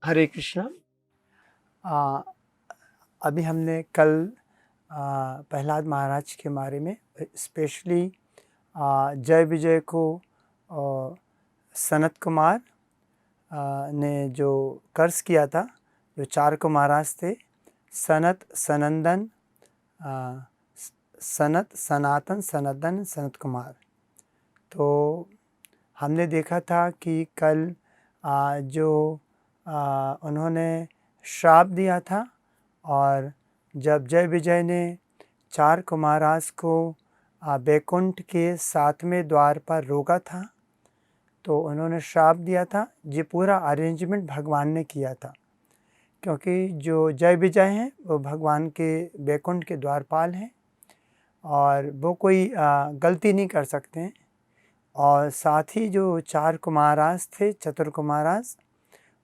हरे कृष्णा। आ, अभी हमने कल प्रहलाद महाराज के बारे में स्पेशली जय विजय को सनत कुमार ने जो कर्ज किया था, जो 4 को महाराज थे, सनत, सनंदन, सनत, सनातन, सनंदन, सनत कुमार। तो हमने देखा था कि कल जो उन्होंने श्राप दिया था, और जब जय विजय ने 4 को महाराज को बैकुंठ के 7वें द्वार पर रोका था, तो उन्होंने श्राप दिया था। ये पूरा अरेंजमेंट भगवान ने किया था, क्योंकि जो जय विजय हैं वो भगवान के बैकुंठ के द्वारपाल हैं और वो कोई गलती नहीं कर सकते हैं। और साथ ही जो 4 को महाराज थे, चतुर को महाराज,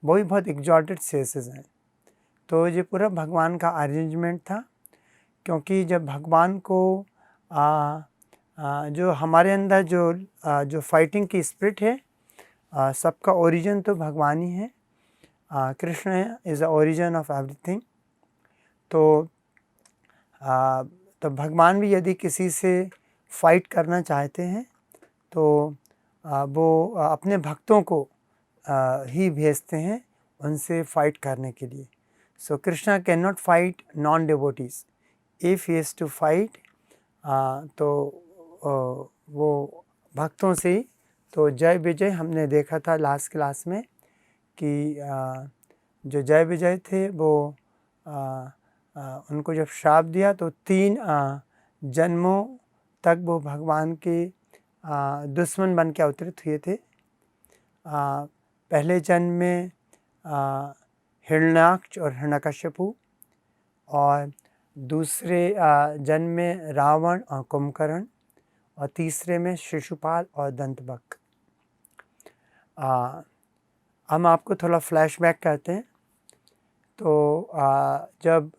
वो भी बहुत एग्जॉल्टेड सेसेस हैं। तो ये पूरा भगवान का अरेंजमेंट था, क्योंकि जब भगवान को जो हमारे अंदर जो फाइटिंग की स्पिरिट है, सबका ओरिजिन तो भगवान ही है। Krishna is the origin of everything. तो भगवान भी यदि किसी से फाइट करना चाहते हैं तो वो अपने भक्तों को ही भेजते हैं उनसे फाइट करने के लिए। So Krishna can not fight non devotees. If he has to fight तो वो भक्तों से ही। तो जय विजय हमने देखा था लास्ट क्लास में कि जो जय विजय थे वो उनको जब श्राप दिया तो 3 जन्मों तक वो भगवान के दुश्मन बन के अवतरित हुए थे। पहले जन्म में हिरण्याक्ष और हिरण्यकश्यपु, और दूसरे जन्म में रावण और कुंभकर्ण, और तीसरे में शिशुपाल और दंतवक्र। हम आपको थोड़ा फ्लैशबैक करते हैं। तो जब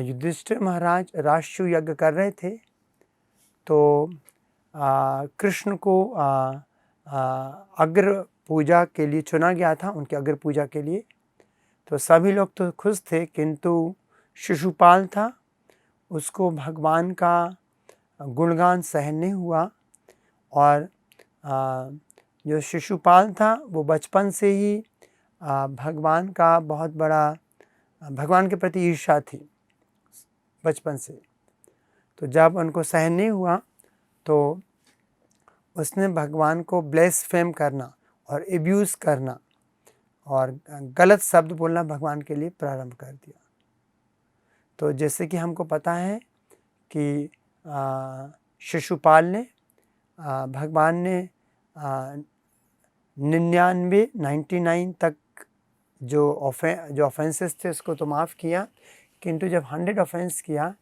युधिष्ठिर महाराज राष्ट्रसूय यज्ञ कर रहे थे तो कृष्ण को अग्र पूजा के लिए चुना गया था, उनके अग्र पूजा के लिए। तो सभी लोग तो खुश थे, किंतु शिशुपाल था, उसको भगवान का गुणगान सहन नहीं हुआ। और जो शिशुपाल था वो बचपन से ही भगवान का बहुत बड़ा, भगवान के प्रति ईर्ष्या थी बचपन से। तो जब उनको सहन नहीं हुआ तो उसने भगवान को ब्लेसफेम करना और एब्यूज़ करना और गलत शब्द बोलना भगवान के लिए प्रारंभ कर दिया। तो जैसे कि हमको पता है कि शिशुपाल ने भगवान ने 99 तक जो ऑफेंसेस थे उसको तो माफ़ किया, किंतु जब 100 ऑफेंस किया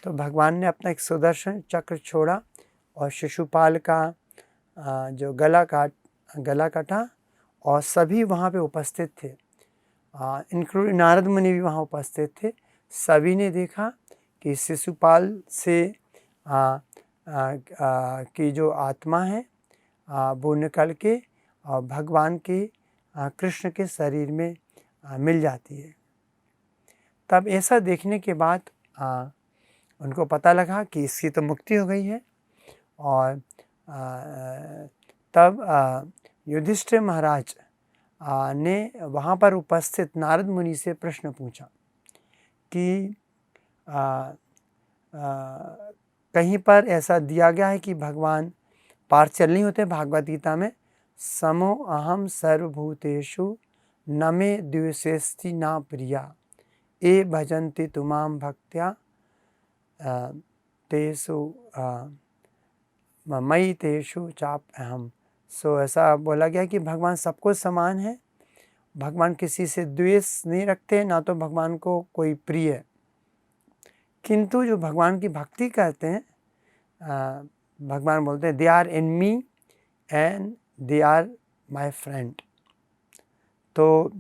तो भगवान ने अपना एक सुदर्शन चक्र छोड़ा और शिशुपाल का जो गला काटा, और सभी वहाँ पे उपस्थित थे, इंक्लूडिंग नारद मुनि भी वहाँ उपस्थित थे। सभी ने देखा कि शिशुपाल से की जो आत्मा है वो निकल के और भगवान के कृष्ण के शरीर में मिल जाती है। तब ऐसा देखने के बाद उनको पता लगा कि इसकी तो मुक्ति हो गई है। और तब युधिष्ठिर महाराज ने वहाँ पर उपस्थित नारद मुनि से प्रश्न पूछा कि कहीं पर ऐसा दिया गया है कि भगवान पार्शियल नहीं होते। भागवत गीता में समो अहम सर्वभूतेषु न मे द्वेषेस्ति न प्रिया ए भजन्ति तुमाम भक्त्या तेषु मयि तेषु चाप अहम। सो ऐसा बोला गया कि भगवान सबको समान है, भगवान किसी से द्वेष नहीं रखते, ना तो भगवान को कोई प्रिय है। किंतु जो भगवान की भक्ति करते हैं, भगवान बोलते हैं they are in me and they are my friend. तो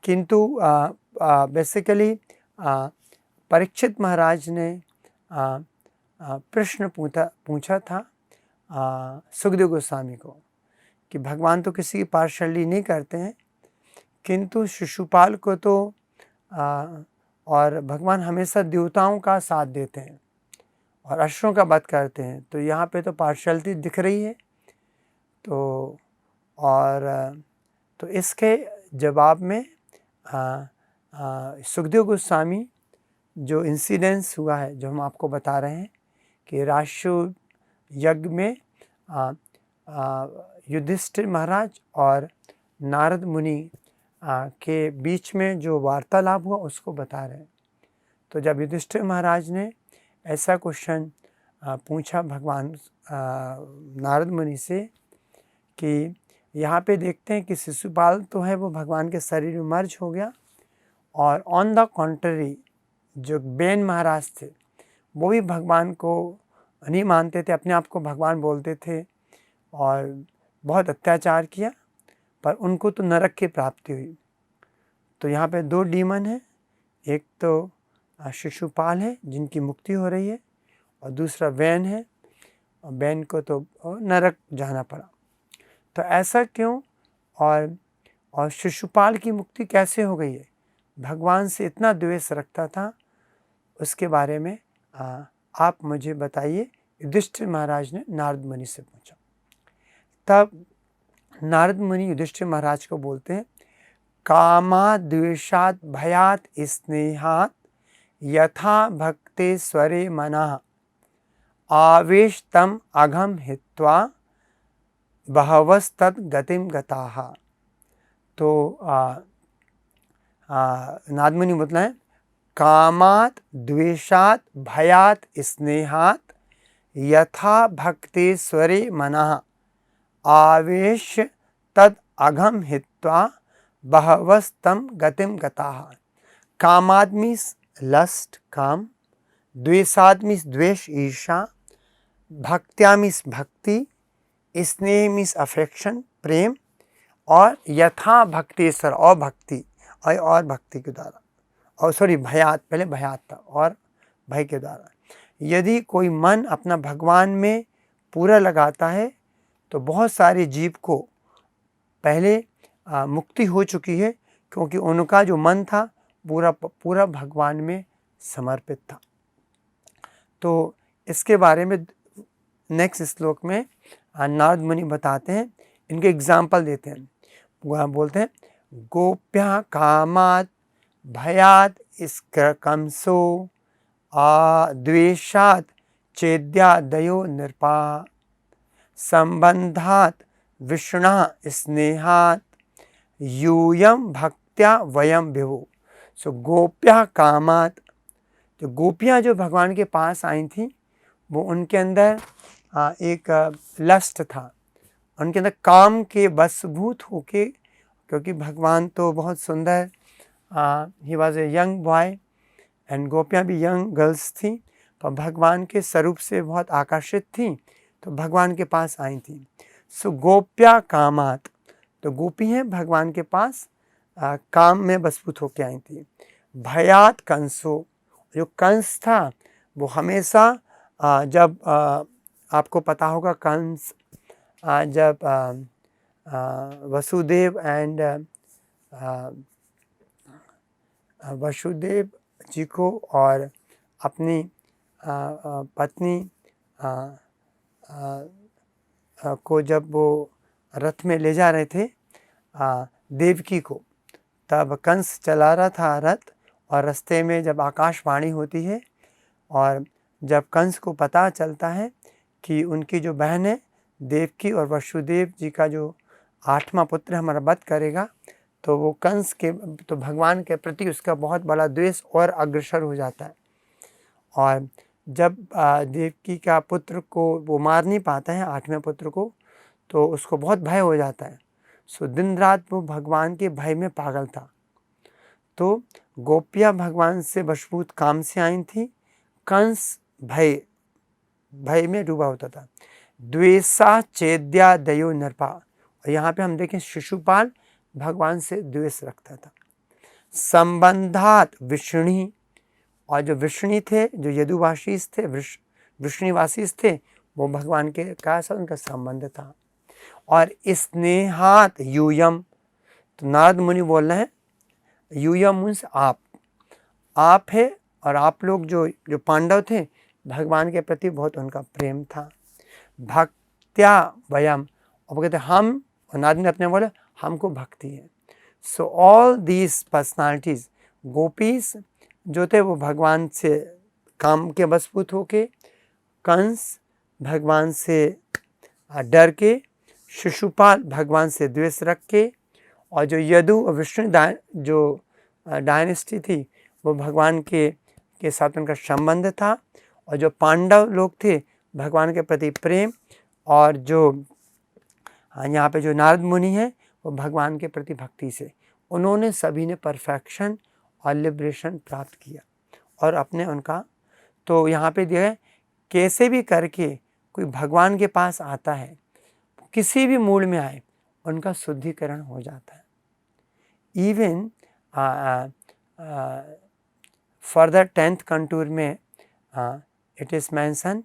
किंतु बेसिकली परीक्षित महाराज ने प्रश्न पूछा था सुखदेव गोस्वामी को कि भगवान तो किसी की पार्शलिटी नहीं करते हैं, किंतु शिशुपाल को तो और भगवान हमेशा देवताओं का साथ देते हैं और असुरों का वध करते हैं, तो यहाँ पे तो पार्शियलिटी दिख रही है। तो तो इसके जवाब में सुखदेव गोस्वामी जो इंसिडेंस हुआ है, जो हम आपको बता रहे हैं कि राजसूय यज्ञ में युधिष्ठिर महाराज और नारद मुनि के बीच में जो वार्तालाप हुआ उसको बता रहे हैं। तो जब युधिष्ठिर महाराज ने ऐसा क्वेश्चन पूछा भगवान नारद मुनि से कि यहाँ पे देखते हैं कि शिशुपाल तो है वो भगवान के शरीर में मर्ज हो गया, और ऑन द कॉन्ट्ररी जो बेन महाराज थे वो भी भगवान को नहीं मानते थे, अपने आप को भगवान बोलते थे और बहुत अत्याचार किया, पर उनको तो नरक की प्राप्ति हुई। तो यहाँ पे दो डीमन है, एक तो शिशुपाल है जिनकी मुक्ति हो रही है, और दूसरा वैन है, और वैन को तो नरक जाना पड़ा। तो ऐसा क्यों, और शिशुपाल की मुक्ति कैसे हो गई है? भगवान से इतना द्वेष रखता था, उसके बारे में आप मुझे बताइए। युधिष्ठिर महाराज ने नारद मुनि से पूछा। तब नारद मुनि युधिष्ठिर महाराज को बोलते हैं, कामा द्वेषात् भयात् स्नेहात् यथा भक्ते स्वरे मनः आवेश तम अघम हित्वा बहवस्तद गतिम गताः। तो नारद मुनि बोलते हैं, कामात् द्वेषात् भयात् स्नेहात् यथा भक्ते स्वरे मनः आवेश तद अघम हित्वा बहवस्तम गतिम गताः। कामाद मीन्स लस्ट काम, द्वेषाद मीन्स द्वेष ईर्षा, भक्त्या मीन्स भक्ति, स्नेह मीन्स अफेक्शन प्रेम, और यथा भक्तेश्वर और भक्ति और भक्ति के द्वारा, और सॉरी भयात, पहले भयात था, और भय के द्वारा। यदि कोई मन अपना भगवान में पूरा लगाता है तो बहुत सारे जीव को पहले मुक्ति हो चुकी है, क्योंकि उनका जो मन था पूरा भगवान में समर्पित था। तो इसके बारे में नेक्स्ट श्लोक में नारद मुनि बताते हैं, इनके एग्जाम्पल देते हैं। वह बोलते हैं, गोप्या कामात् भयात् कंसो द्वेषात् चेद्यादयो नृपा संबंधात् विष्णा स्नेहात् यूयम भक्त्या वयम विभु। सो गोप्या कामात्, जो गोपियाँ जो भगवान के पास आई थी, वो उनके अंदर एक लस्ट था, उनके अंदर काम के वशभूत होके, क्योंकि भगवान तो बहुत सुंदर, he was a young boy and गोपियाँ भी यंग गर्ल्स थी, पर भगवान के स्वरूप से बहुत आकर्षित थी, तो भगवान के पास आई थी। सो गोप्या कामात्, तो गोपी हैं भगवान के पास काम में वशभूत होके आई थी। भयात कंसो, जो कंस था वो हमेशा जब आपको पता होगा कंस जब वसुदेव एंड वसुदेव जी को और अपनी पत्नी को जब वो रथ में ले जा रहे थे देवकी को, तब कंस चला रहा था रथ, और रास्ते में जब आकाशवाणी होती है और जब कंस को पता चलता है कि उनकी जो बहन है देवकी और वसुदेव जी का जो 8वां पुत्र हमारा वध करेगा, तो वो कंस के तो भगवान के प्रति उसका बहुत बड़ा द्वेष और अग्रसर हो जाता है। और जब देवकी का पुत्र को वो मार नहीं पाता है 8वें पुत्र को, तो उसको बहुत भय हो जाता है। सो दिन रात वो भगवान के भय में पागल था। तो गोपियाँ भगवान से वशभूत काम से आई थी, कंस भय में डूबा होता था। द्वेषा चेद्या दयो नरपा, और यहाँ पे हम देखें शिशुपाल भगवान से द्वेष रखता था। संबंधात विष्णि, और जो विष्णि थे, जो यदुवासीस थे, विष्णुवासीस थे, वो भगवान के का साथ उनका संबंध था। और स्नेहात यूयम, तो नारद मुनि बोल रहे हैं यूयम मीन्स आप है, और आप लोग जो पांडव थे, भगवान के प्रति बहुत उनका प्रेम था। भक्त्या वयम, और कहते हम, और नारद ने अपने बोले हमको भक्ति है। So all these personalities, gopis जो थे वो भगवान से काम के वशभूत होके, कंस भगवान से डर के, शिशुपाल भगवान से द्वेष रख के, और जो यदु और विष्णु जो डायनेस्टी थी वो भगवान के साथ उनका संबंध था, और जो पांडव लोग थे भगवान के प्रति प्रेम, और जो यहाँ पे जो नारद मुनि है वो भगवान के प्रति भक्ति से, उन्होंने सभी ने परफेक्शन और लिबरेशन प्राप्त किया। और अपने उनका तो यहाँ पे दिया है कैसे भी करके कोई भगवान के पास आता है, किसी भी मूड में आए, उनका शुद्धिकरण हो जाता है। इवन फर्दर 10th कंटूर में इट इज मेंशन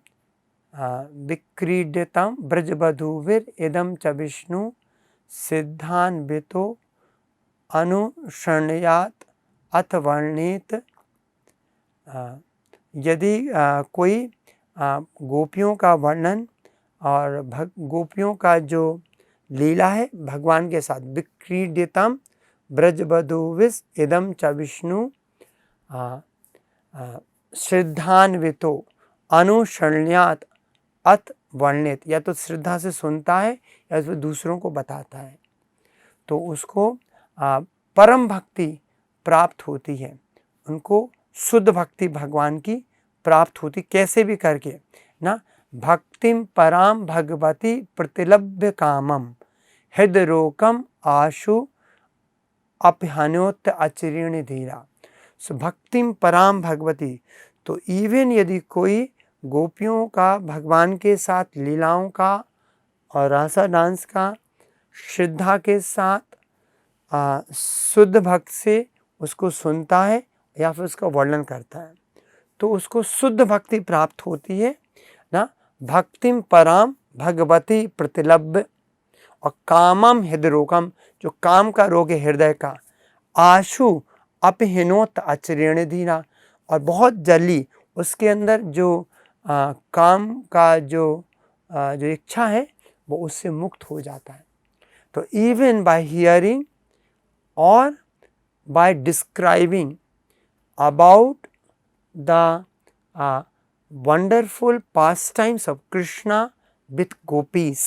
विक्रीड्यतम ब्रजबधूविर इदम च विष्णु सिद्धान्वितो अनुशृणयात अथ वर्णित। यदि कोई गोपियों का वर्णन और गोपियों का जो लीला है भगवान के साथ, विक्रीड्यतम ब्रजबधूविस इदम च विष्णु श्रद्धान्वितो अनुशृणयात अथ वर्णित, या तो श्रद्धा से सुनता है या तो दूसरों को बताता है, तो उसको परम भक्ति प्राप्त होती है, उनको शुद्ध भक्ति भगवान की प्राप्त होती, कैसे भी करके ना। भक्तिम पराम भगवती प्रतिलभ्य कामम हृदरोकम आशु अपहनोत अचिरीण धीरा। सो भक्तिम पराम भगवती, तो इवन यदि कोई गोपियों का भगवान के साथ लीलाओं का और रासा डांस का श्रद्धा के साथ शुद्ध भक्त से उसको सुनता है या फिर उसका वर्णन करता है, तो उसको शुद्ध भक्ति प्राप्त होती है ना। भक्तिम पराम भगवती प्रतिलभ्य, और कामम हृदरोगम, जो काम का रोग है हृदय का, आशु अपहिनोत आचरण धीरा, और बहुत जल्दी उसके अंदर जो काम का जो इच्छा है वो उससे मुक्त हो जाता है। तो इवन बाय हियरिंग और by describing about the wonderful pastimes of Krishna with gopis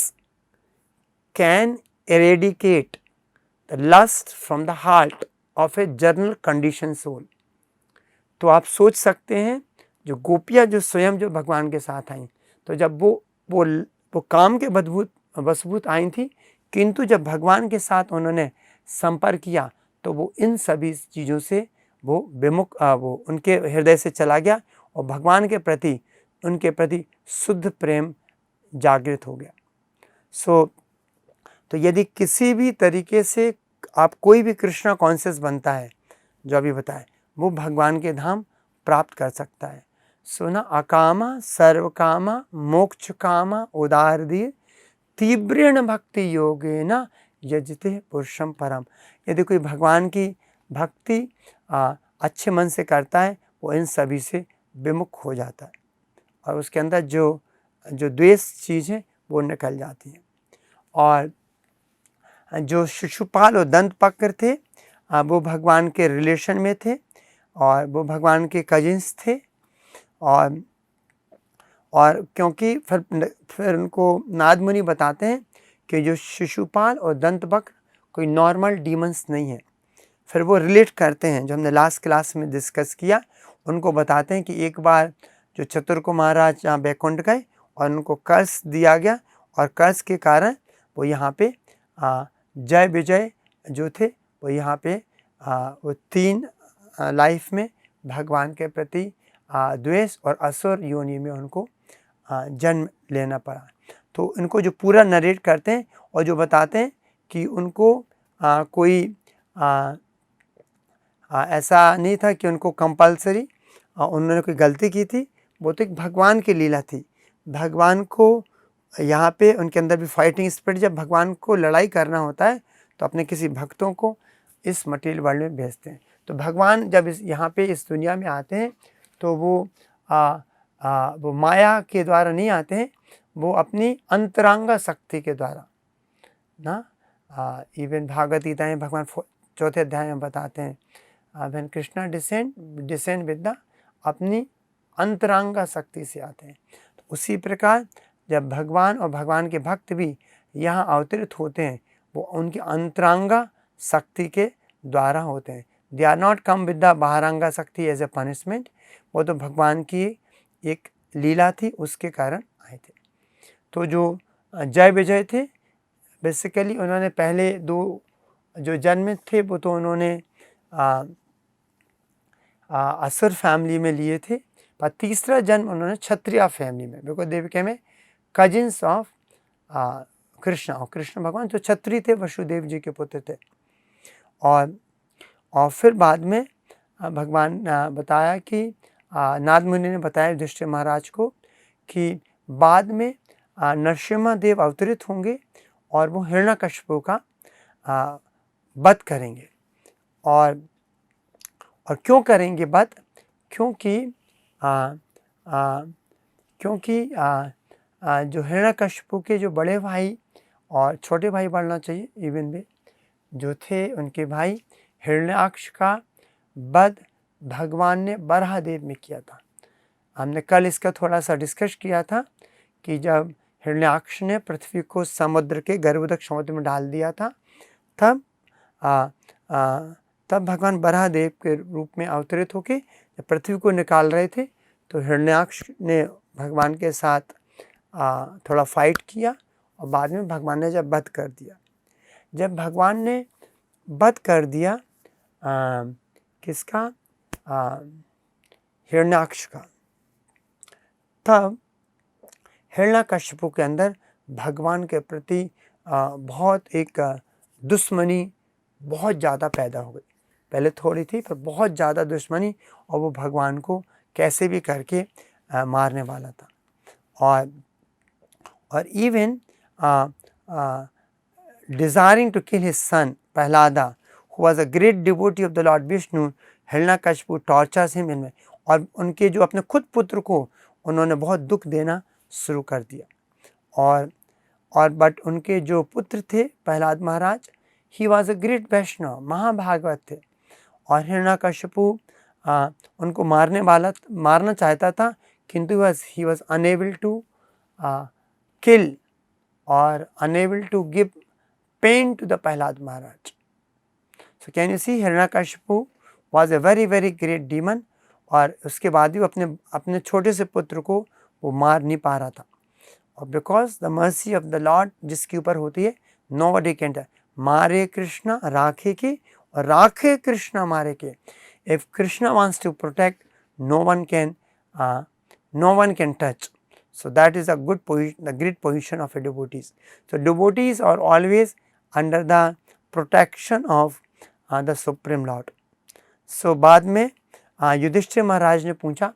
can eradicate the lust from the heart of a general conditioned soul। तो आप सोच सकते हैं जो गोपियाँ जो स्वयं जो भगवान के साथ आई, तो जब वो काम के वशभूत आई थी, किंतु जब भगवान के साथ उन्होंने संपर्क किया तो वो इन सभी चीज़ों से वो विमुख वो उनके हृदय से चला गया, और भगवान के प्रति उनके प्रति शुद्ध प्रेम जागृत हो गया। तो यदि किसी भी तरीके से आप कोई भी कृष्णा कॉन्शियस बनता है, जो अभी बताए, वो भगवान के धाम प्राप्त कर सकता है। ना अकामा सर्वकामा मोक्ष कामा उदारधीर तीव्रेण भक्ति योगेन यजते पुरुषम परम। यदि कोई भगवान की भक्ति अच्छे मन से करता है, वो इन सभी से विमुख हो जाता है, और उसके अंदर जो द्वेष चीज़ है वो निकल जाती है। और जो शिशुपाल और दंतवक्र थे वो भगवान के रिलेशन में थे, और वो भगवान के कजिन्स थे, और क्योंकि फिर उनको नारद मुनि बताते हैं कि जो शिशुपाल और दंतवक्र कोई नॉर्मल डीमंस नहीं है। फिर वो रिलेट करते हैं, जो हमने लास्ट क्लास में डिस्कस किया, उनको बताते हैं कि एक बार जो चतुर्क महाराज यहाँ बैकुंठ गए और उनको कर्ज दिया गया, और कर्ज के कारण वो यहाँ पे जय विजय जो थे वो यहाँ पे वो 3 लाइफ में भगवान के प्रति द्वेष और असुर योनि में उनको जन्म लेना पड़ा। तो इनको जो पूरा नरेट करते हैं और जो बताते हैं कि उनको कोई ऐसा नहीं था कि उनको कंपलसरी उन्होंने कोई गलती की थी, वो तो एक भगवान की लीला थी। भगवान को यहाँ पे उनके अंदर भी फाइटिंग स्पिरिट, जब भगवान को लड़ाई करना होता है तो अपने किसी भक्तों को इस मटेरियल वर्ल्ड में भेजते हैं। तो भगवान जब यहाँ पे इस दुनिया में आते हैं तो वो माया के द्वारा नहीं आते हैं, वो अपनी अंतरंगा शक्ति के द्वारा ना। इवन भागवत गीता में भगवान 4th अध्याय में बताते हैं, when Krishna descend with the, अपनी अंतरंगा शक्ति से आते हैं। तो उसी प्रकार जब भगवान और भगवान के भक्त भी यहाँ अवतरित होते हैं, वो उनकी अंतरंगा शक्ति के द्वारा होते हैं। They are not come with the बाहरंगा शक्ति एज ए पनिशमेंट, वो तो भगवान की एक लीला थी, उसके कारण आए थे। तो जो जय विजय थे, बेसिकली उन्होंने पहले 2 जो जन्म थे वो तो उन्होंने असुर फैमिली में लिए थे, पर तीसरा जन्म उन्होंने क्षत्रिय फैमिली में, because they became a cousins of Krishna. और कृष्ण भगवान जो क्षत्रिय थे, वसुदेव जी के पुत्र थे। और फिर बाद में भगवान बताया कि नारद मुनि ने बताया युधिष्ठिर महाराज को कि बाद में नरसिम्हा देव अवतरित होंगे और वो हिरण्यकशिपु का वध करेंगे। और क्यों करेंगे वध? क्योंकि जो हिरण्यकशिपु के जो बड़े भाई और छोटे भाई बोलना चाहिए, इवन भी जो थे उनके भाई, हिरण्याक्ष का वध भगवान ने बराहदेव में किया था। हमने कल इसका थोड़ा सा डिस्कस किया था कि जब हिरण्याक्ष ने पृथ्वी को समुद्र के गर्भोदक समुद्र में डाल दिया था, तब भगवान बराहदेव के रूप में अवतरित होके जब पृथ्वी को निकाल रहे थे, तो हिरण्याक्ष ने भगवान के साथ थोड़ा फाइट किया और बाद में भगवान ने जब वध कर दिया। जब भगवान ने वध कर दिया किसका? हिरण्याक्ष का, तब हिरण्यकशिपु के अंदर भगवान के प्रति बहुत एक दुश्मनी बहुत ज़्यादा पैदा हो गई। पहले थोड़ी थी, पर बहुत ज़्यादा दुश्मनी, और वो भगवान को कैसे भी करके मारने वाला था। और even desiring to kill his son Prahlada, who was a great devotee of the Lord Vishnu, Hiranyakashipu tortures him in, और उनके जो अपने खुद पुत्र को उन्होंने बहुत दुख देना शुरू कर दिया। और बट उनके जो पुत्र थे Prahlad Maharaj, he was a great Vaishnav, महाभागवत थे, और हिरण्यकशिपु उनको मारना चाहता था, किंतु he was unable to kill और unable to give pain to the Prahlad Maharaj. So can you see, Hiranyakashipu was a very very great demon, और उसके बाद भी अपने छोटे से पुत्र को वो मार नहीं पा रहा था। और because the mercy of the Lord जिसके ऊपर होती है, nobody can touch, मारे कृष्णा राखे के और राखे कृष्णा मारे के। If Krishna wants to protect, no one can touch. So that is a good position, the great position of a devotees. So devotees are always under the protection of the Supreme Lord. So बाद में युधिष्ठिर महाराज ने पूछा,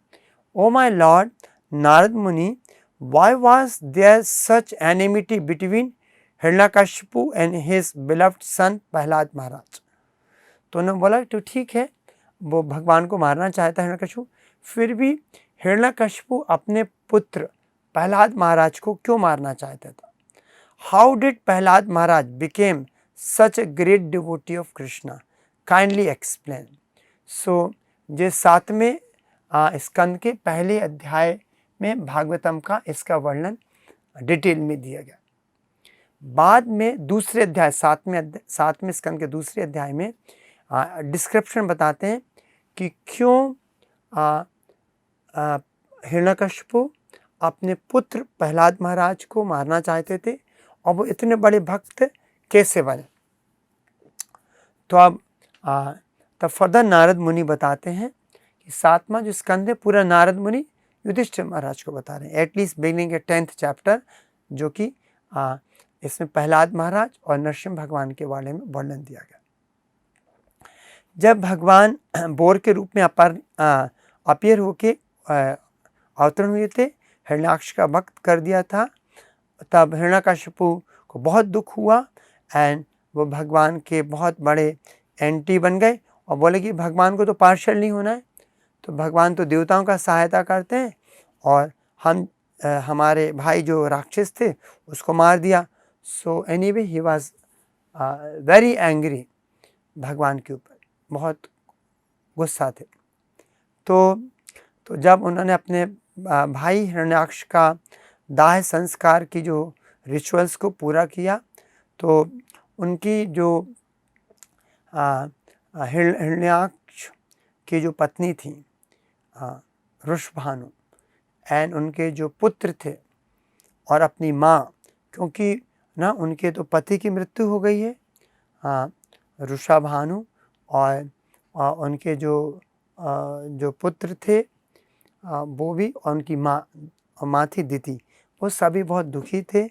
oh my Lord Narad मुनि, why was there such enmity between Hiranyakashipu and his beloved son Prahlad महाराज? तो उन्होंने बोला तो ठीक है, वो भगवान को मारना चाहता है हिरण्यकशिपु, फिर भी हिरण्यकशिपु अपने पुत्र प्रहलाद महाराज को क्यों मारना चाहता था? How did Prahlad Maharaj became such a great devotee of Krishna? Kindly explain. So ये 7वें स्कंद के पहले अध्याय में भागवतम का इसका वर्णन डिटेल में दिया गया। बाद में दूसरे अध्याय 7वें स्कंद के दूसरे अध्याय में डिस्क्रिप्शन बताते हैं कि क्यों हिरण्यकशिपु अपने पुत्र प्रहलाद महाराज को मारना चाहते थे और वो इतने बड़े भक्त कैसे बने। तो अब तब फर्दर नारद मुनि बताते हैं कि 7वां जो स्कंद है पूरा नारद मुनि युधिष्ठिर महाराज को बता रहे हैं, एटलीस्ट बिगिनिंग के 10th चैप्टर, जो कि इसमें प्रहलाद महाराज और नरसिंह भगवान के बारे में वर्णन दिया गया। जब भगवान बोर के रूप में अपीयर होके अवतरण हुए थे, हिरण्याक्ष का वध कर दिया था, तब हिरण्यकशिपु को बहुत दुख हुआ एंड वो भगवान के बहुत बड़े एंटी बन गए और बोले कि भगवान को तो पार्शियल नहीं होना है, तो भगवान तो देवताओं का सहायता करते हैं और हम हमारे भाई जो राक्षस थे उसको मार दिया। So anyway he was very angry, भगवान के ऊपर बहुत गुस्सा थे। तो जब उन्होंने अपने भाई हिरण्याक्ष का दाह संस्कार की जो रिचुअल्स को पूरा किया, तो उनकी जो हिरण्याक्ष की जो पत्नी थी वृषभानु, एंड उनके जो पुत्र थे और अपनी माँ, क्योंकि ना उनके तो पति की मृत्यु हो गई है वृषभानु, और उनके जो पुत्र थे वो भी, और उनकी माँ थी दिति, वो सभी बहुत दुखी थे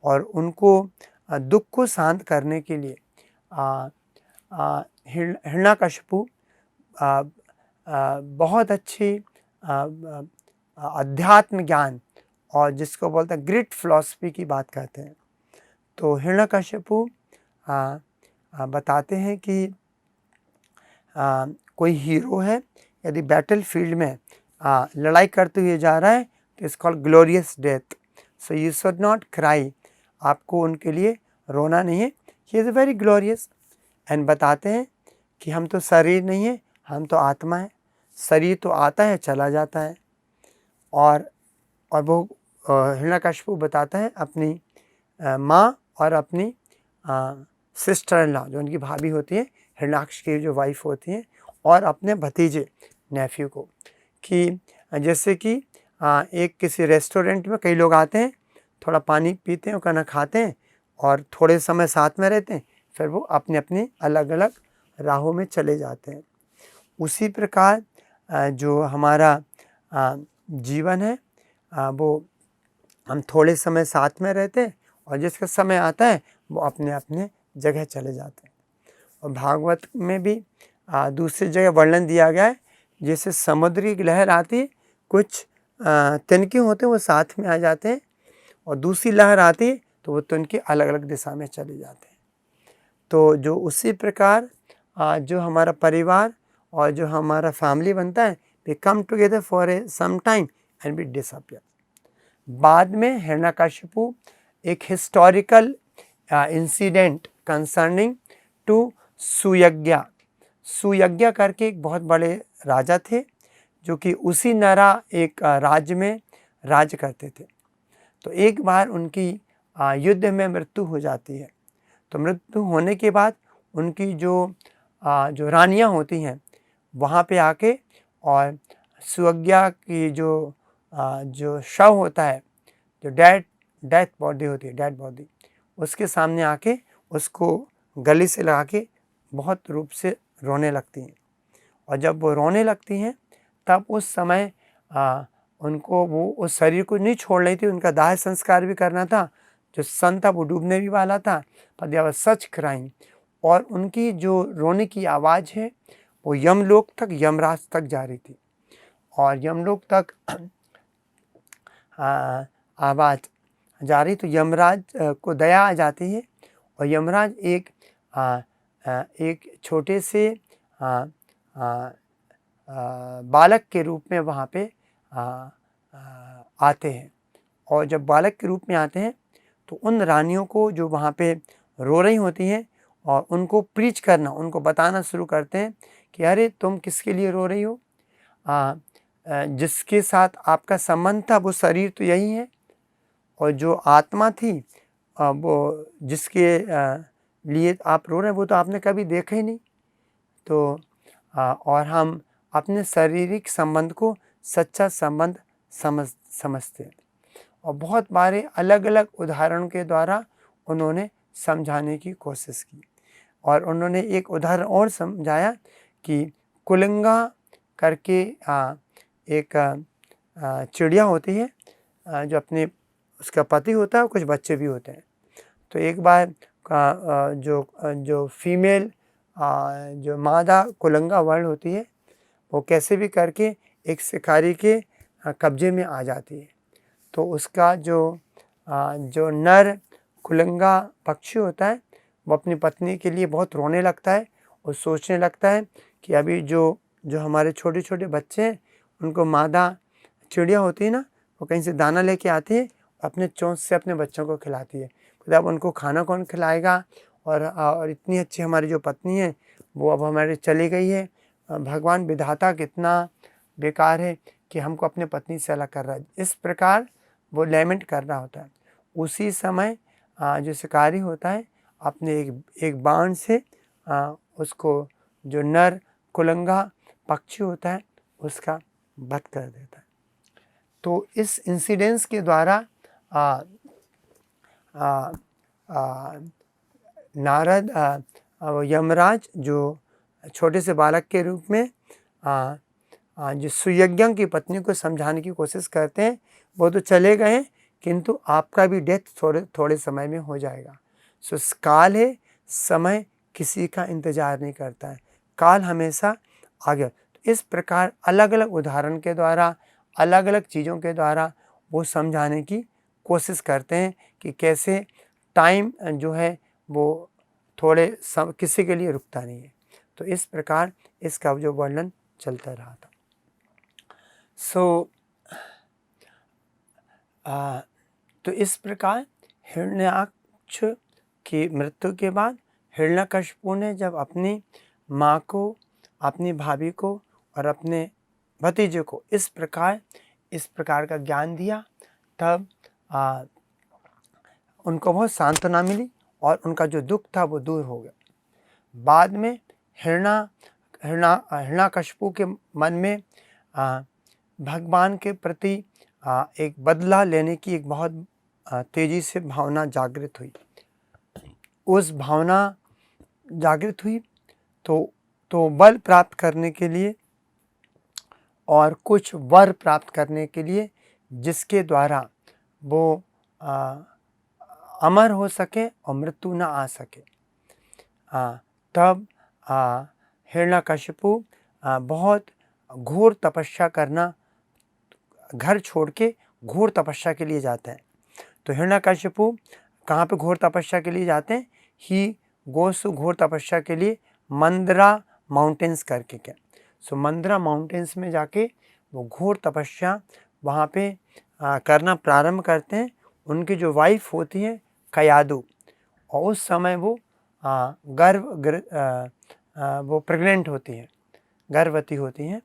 और उनको दुख को शांत करने के लिए हिरण्याकशिपु बहुत अच्छी अध्यात्म ज्ञान और जिसको बोलते हैं ग्रेट फिलॉसफी की बात करते हैं। तो हिरण्याकशिपु बताते हैं कि कोई हीरो है, यदि बैटल फील्ड में लड़ाई करते हुए जा रहा है तो it's called glorious death, so you should not cry, आपको उनके लिए रोना नहीं है, he is very glorious. And बताते हैं कि हम तो शरीर नहीं है, हम तो आत्मा है, शरीर तो आता है चला जाता है। और वो हिरण्याकशिपु बताता है अपनी माँ और अपनी सिस्टर इन लॉ, जो उनकी भाभी होती है, हिरण्याक्ष की जो वाइफ होती हैं, और अपने भतीजे नेफ्यू को, कि जैसे कि एक किसी रेस्टोरेंट में कई लोग आते हैं, थोड़ा पानी पीते हैं और खाना खाते हैं और थोड़े समय साथ में रहते हैं, फिर वो अपने अपने अलग अलग राहों में चले जाते हैं। उसी प्रकार जो हमारा जीवन है वो हम थोड़े समय साथ में रहते हैं और जिसका समय आता है वो अपने अपने जगह चले जाते हैं। और भागवत में भी दूसरी जगह वर्णन दिया गया है, जैसे समुद्री की लहर आती है, कुछ तिनके होते हैं वो साथ में आ जाते हैं, और दूसरी लहर आती है तो वो तिनके अलग अलग दिशा में चले जाते हैं। तो जो उसी प्रकार जो हमारा परिवार और जो हमारा फैमिली बनता है, we come together for a some time and we disappear. बाद में हिरण्याकशिपु एक historical incident concerning to Suyajna करके एक बहुत बड़े राजा थे, जो कि उसी नरा एक राज्य में राज्य करते थे। तो एक बार उनकी युद्ध में मृत्यु हो जाती है। तो मृत्यु होने के बाद उनकी जो रानियां होती हैं वहाँ पे आके, और सुयज्ञ की जो शव होता है, जो डेथ बॉडी होती है, डेड बॉडी, उसके सामने आके उसको गले से लगा के बहुत रूप से रोने लगती हैं। और जब वो रोने लगती हैं तब उस समय उनको वो उस शरीर को नहीं छोड़ रही थी, उनका दाह संस्कार भी करना था, जो सन था वो डूबने भी वाला था, पर दे वर सच क्राइंग। और उनकी जो रोने की आवाज़ है वो यमलोक तक, यमराज तक जा रही थी, और यमलोक तक आवाज़ जा रही तो यमराज को दया आ जाती है, और यमराज एक छोटे से बालक के रूप में वहाँ पे आते हैं। और जब बालक के रूप में आते हैं तो उन रानियों को जो वहाँ पे रो रही होती हैं, और उनको प्रीच करना, उनको बताना शुरू करते हैं कि अरे तुम किसके लिए रो रही हो, जिसके साथ आपका संबंध था वो शरीर तो यही है, और जो आत्मा थी वो जिसके लिए आप रो रहे हैं वो तो आपने कभी देखा ही नहीं। तो और हम अपने शारीरिक संबंध को सच्चा संबंध समझते हैं। और बहुत बारे अलग अलग उदाहरणों के द्वारा उन्होंने समझाने की कोशिश की, और उन्होंने एक उदाहरण और समझाया कि कुलिंगा करके एक चिड़िया होती है, जो अपने उसका पति होता है और कुछ बच्चे भी होते हैं। तो एक बार जो फीमेल जो मादा कुलंगा वर्ण होती है वो कैसे भी करके एक शिकारी के कब्जे में आ जाती है। तो उसका जो नर कुलंगा पक्षी होता है वो अपनी पत्नी के लिए बहुत रोने लगता है और सोचने लगता है कि अभी जो हमारे छोटे छोटे बच्चे हैं उनको मादा चिड़िया होती है ना, वो कहीं से दाना लेके आती है, अपने चोंच से अपने बच्चों को खिलाती है। खुद अब उनको खाना कौन खिलाएगा, और इतनी अच्छी हमारी जो पत्नी है वो अब हमारी चली गई है। भगवान विधाता कितना बेकार है कि हमको अपने पत्नी से अलग कर रहा है। इस प्रकार वो लेमेंट कर रहा होता है। उसी समय जो शिकारी होता है अपने एक बाण से उसको जो नर कुलंगा पक्षी होता है उसका वध कर देता है। तो इस इंसिडेंस के द्वारा नारद यमराज जो छोटे से बालक के रूप में जो सुयज्ञ की पत्नी को समझाने की कोशिश करते हैं, वो तो चले गए किंतु आपका भी डेथ थोड़े समय में हो जाएगा। सो काल है, समय किसी का इंतजार नहीं करता है, काल हमेशा आगे। तो इस प्रकार अलग अलग उदाहरण के द्वारा, अलग अलग चीज़ों के द्वारा वो समझाने की कोशिश करते हैं कि कैसे टाइम जो है वो किसी के लिए रुकता नहीं है। तो इस प्रकार इसका जो वर्णन चलता रहा था। तो इस प्रकार हिरण्याक्ष की मृत्यु के बाद हिरण्यकशिपु ने जब अपनी माँ को, अपनी भाभी को और अपने भतीजे को इस प्रकार का ज्ञान दिया, तब उनको बहुत सांत्वना मिली और उनका जो दुख था वो दूर हो गया। बाद में हिरण्याकशिपु के मन में भगवान के प्रति एक बदला लेने की एक बहुत तेजी से भावना जागृत हुई। उस भावना जागृत हुई तो बल प्राप्त करने के लिए और कुछ वर प्राप्त करने के लिए जिसके द्वारा वो अमर हो सके और मृत्यु न आ सके, तब हिरण्यकशिपु बहुत घोर तपस्या करना, घर छोड़ के घोर तपस्या के लिए जाते हैं। तो हिरण्यकशिपु कहाँ पे घोर तपस्या के लिए जाते हैं? ही गोस घोर तपस्या के लिए मंदरा माउंटेन्स करके क्या। सो मंदरा माउंटेन्स में जाके वो घोर तपस्या वहाँ पे करना प्रारंभ करते हैं। उनकी जो वाइफ होती है कयादु, और उस समय वो वो प्रेग्नेंट होती हैं, गर्भवती होती हैं।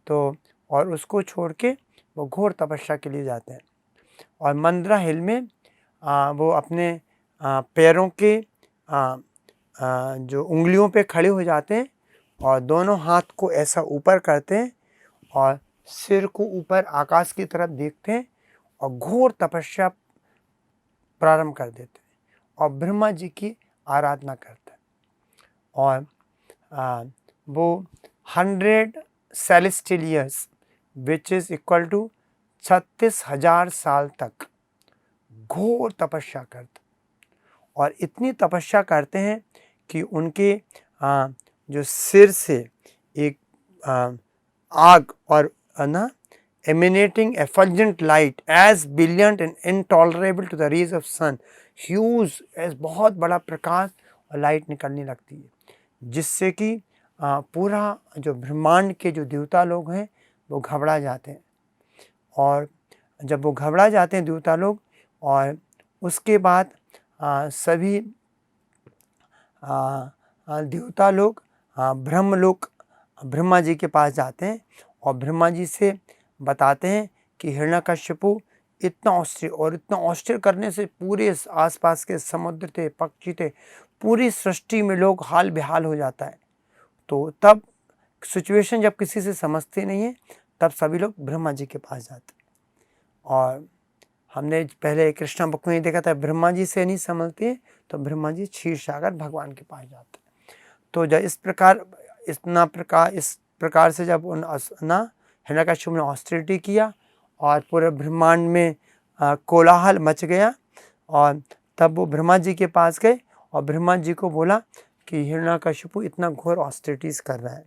तो और उसको छोड़ के वो घोर तपस्या के लिए जाते हैं और मंदरा हिल में वो अपने पैरों के जो उंगलियों पे खड़े हो जाते हैं और दोनों हाथ को ऐसा ऊपर करते हैं और सिर को ऊपर आकाश की तरफ देखते हैं और घोर तपस्या प्रारंभ कर देते हैं और ब्रह्मा जी की आराधना करते हैं। और वो 100 celestial years which is equal to 36,000 साल तक घोर तपस्या करते, और इतनी तपस्या करते हैं कि उनके जो सिर से एक आग और emanating effulgent light as brilliant and intolerable to the rays of sun, huge as बहुत बड़ा प्रकाश और लाइट निकलने लगती है, जिससे कि पूरा जो ब्रह्मांड के जो देवता लोग हैं वो घबरा जाते हैं। और जब वो घबरा जाते हैं देवता लोग, और उसके बाद सभी देवता लोग ब्रह्मलोक ब्रह्मा जी के पास जाते हैं और ब्रह्मा जी से बताते हैं कि हिरण्यकशिपु इतना ऑस्ट्रेल करने से पूरे आसपास के समुद्र थे, पक्षी थे, पूरी सृष्टि में लोग हाल बेहाल हो जाता है। तो तब सिचुएशन जब किसी से समझते नहीं है, तब सभी लोग ब्रह्मा जी के पास जाते हैं। और हमने पहले कृष्णा बुक में देखा था, ब्रह्मा जी से नहीं समझते तो ब्रह्मा जी क्षीर सागर भगवान के पास जाते हैं। तो जब इस प्रकार से जब हिरण्यकशिपु ने ऑस्टेरिटी किया और पूरे ब्रह्मांड में कोलाहल मच गया, और तब वो ब्रह्मा जी के पास गए और ब्रह्मा जी को बोला कि हिरण्यकशिपु इतना घोर ऑस्टेरिटीज़ कर रहा है,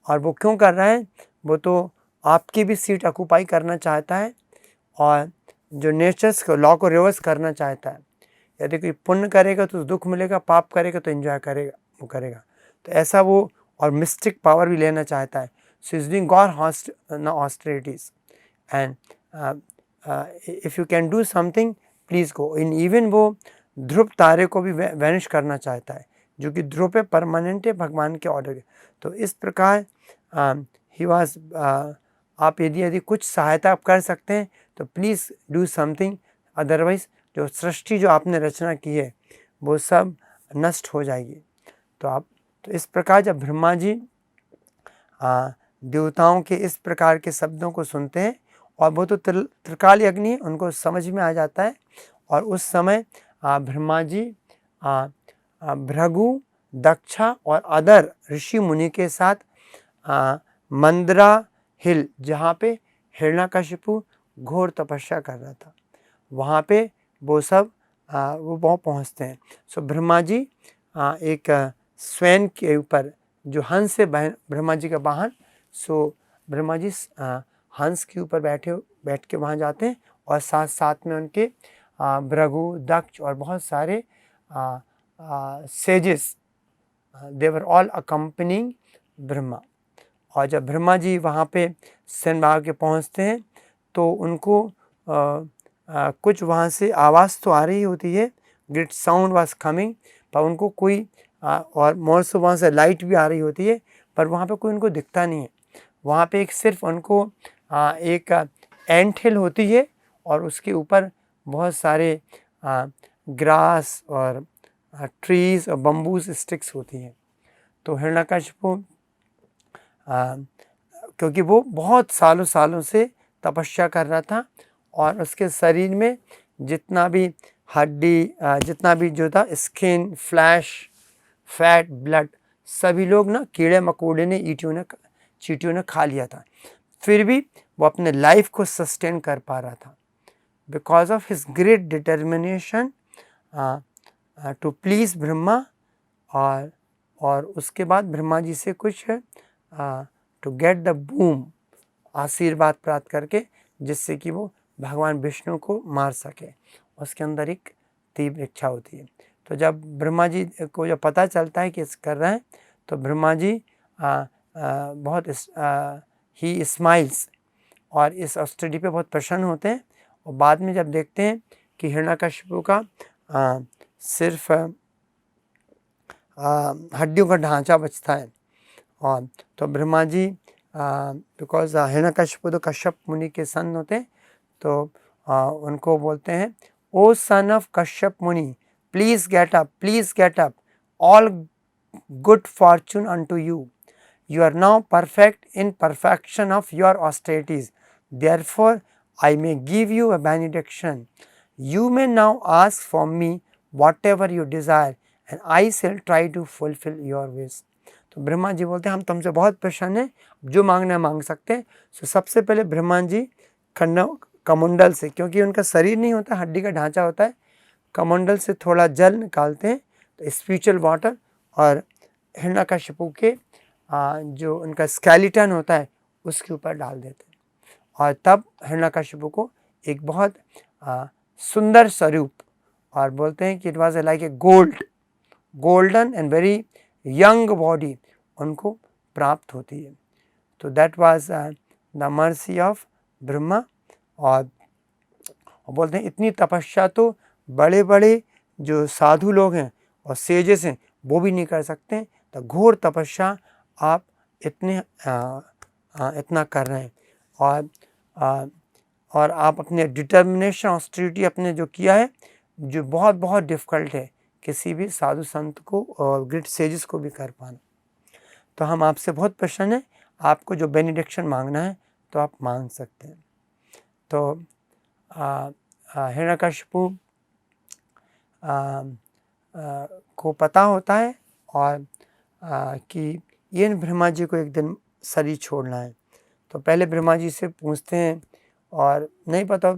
और वो क्यों कर रहा है? वो तो आपकी भी सीट ऑक्यूपाई करना चाहता है और जो नेचर्स को लॉ को रिवर्स करना चाहता है, यदि कोई पुण्य करेगा तो दुख मिलेगा, पाप करेगा तो एंजॉय करेगा, वो करेगा। तो ऐसा वो, और मिस्टिक पावर भी लेना चाहता है। So is doing God hostilities and if you can do something please go in. Even वो ध्रुव तारे को भी वैनिश करना चाहता है, जो कि ध्रुव पे परमानेंट है भगवान के ऑर्डर के। तो इस प्रकार ही वाज, आप यदि कुछ सहायता आप कर सकते हैं तो प्लीज़ डू समथिंग, अदरवाइज जो सृष्टि जो आपने रचना की है वो सब नष्ट हो जाएगी। तो इस प्रकार जब ब्रह्मा जी देवताओं के इस प्रकार के शब्दों को सुनते हैं, और वो तो त्रिकाल अग्नि है, उनको समझ में आ जाता है। और उस समय ब्रह्मा जी भृगु, दक्षा और अदर ऋषि मुनि के साथ मंदरा हिल, जहाँ पे हिरण्यकशिपु घोर तपस्या कर रहा था, वहाँ पे वो सब वो वहाँ पहुँचते हैं। सो ब्रह्मा जी एक स्वयं के ऊपर जो हंस है ब्रह्मा जी का वाहन, सो ब्रह्मा जी हंस के ऊपर बैठ के वहाँ जाते हैं, और साथ साथ में उनके भृगु, दक्ष और बहुत सारे sages, they were all accompanying Brahma. और जब ब्रह्मा जी वहाँ पे सेन भाग के पहुँचते हैं तो उनको कुछ वहाँ से आवाज़ तो आ रही होती है, ग्रेट साउंड वाज कमिंग, पर उनको कोई और मोर से वहाँ से लाइट भी आ रही होती है, पर वहाँ पे कोई उनको दिखता नहीं है। वहाँ पे एक सिर्फ उनको एक एंट हिल होती है, और उसके ऊपर बहुत सारे ग्रास और ट्रीज और बम्बूज स्टिक्स होती हैं। तो हिरण्यकशिपु क्योंकि वो बहुत सालों से तपस्या कर रहा था, और उसके शरीर में जितना भी हड्डी, जितना भी जो था स्किन, फ्लैश, फैट, ब्लड, सभी लोग ना कीड़े मकोड़े ने, चींटियों ने खा लिया था। फिर भी वो अपने लाइफ को सस्टेन कर पा रहा था, because of his great determination to please Brahma. और उसके बाद ब्रह्मा जी से कुछ टू गेट द बूम, आशीर्वाद प्राप्त करके, जिससे कि वो भगवान विष्णु को मार सके। उसके अंदर एक तीव्र इच्छा होती है। तो जब ब्रह्मा जी को जब पता चलता है कि इस कर रहे हैं, तो ब्रह्मा जी बहुत ही स्माइल्स और इस स्टडी पे बहुत प्रसन्न होते हैं। और बाद में जब देखते हैं कि हिरण्यकशिपु का सिर्फ हड्डियों का ढांचा बचता है, और तो ब्रह्मा जी बिकॉज हिरण्यकशिपु तो कश्यप मुनि के सन होते हैं, तो उनको बोलते हैं, ओ सन ऑफ कश्यप मुनि, please get up, all good Fortune unto you, you are now perfect in perfection of your austerities, therefore I may give you a benediction. You may now ask from me whatever you desire and I shall try to fulfill your wish. तो ब्रह्मा जी बोलते हैं, हम तुमसे बहुत प्रसन्न हैं, जो मांगना है मांग सकते हैं। सो सबसे पहले ब्रह्मा जी कमंडल से, क्योंकि उनका शरीर नहीं होता, हड्डी का ढांचा होता है, कमंडल से थोड़ा जल निकालते हैं, तो स्पिरिचुअल वाटर, और हिरण्यकशिपु के जो उनका स्केलेटन होता है उसके ऊपर डाल देते हैं, और तब हिरण्यकशिपु को एक बहुत सुंदर स्वरूप, और बोलते हैं कि it was like a golden and very young body उनको प्राप्त होती है। तो that was the mercy of Brahma. और बोलते हैं इतनी तपस्या तो बड़े बड़े जो साधु लोग हैं और सेजेस हैं वो भी नहीं कर सकते, तो घोर तपस्या आप इतना कर रहे हैं, और आप अपने डिटर्मिनेशन, ऑस्टेरिटी अपने जो किया है, जो बहुत बहुत डिफ़िकल्ट है किसी भी साधु संत को और ग्रेट सेजेस को भी कर पाना। तो हम आपसे बहुत प्रसन्न हैं, आपको जो बेनिडिक्शन मांगना है तो आप मांग सकते हैं। तो हिरण्यकशिपु को पता होता है और कि ये ब्रह्मा जी को एक दिन शरीर छोड़ना है। तो पहले ब्रह्मा जी से पूछते हैं, और नहीं पता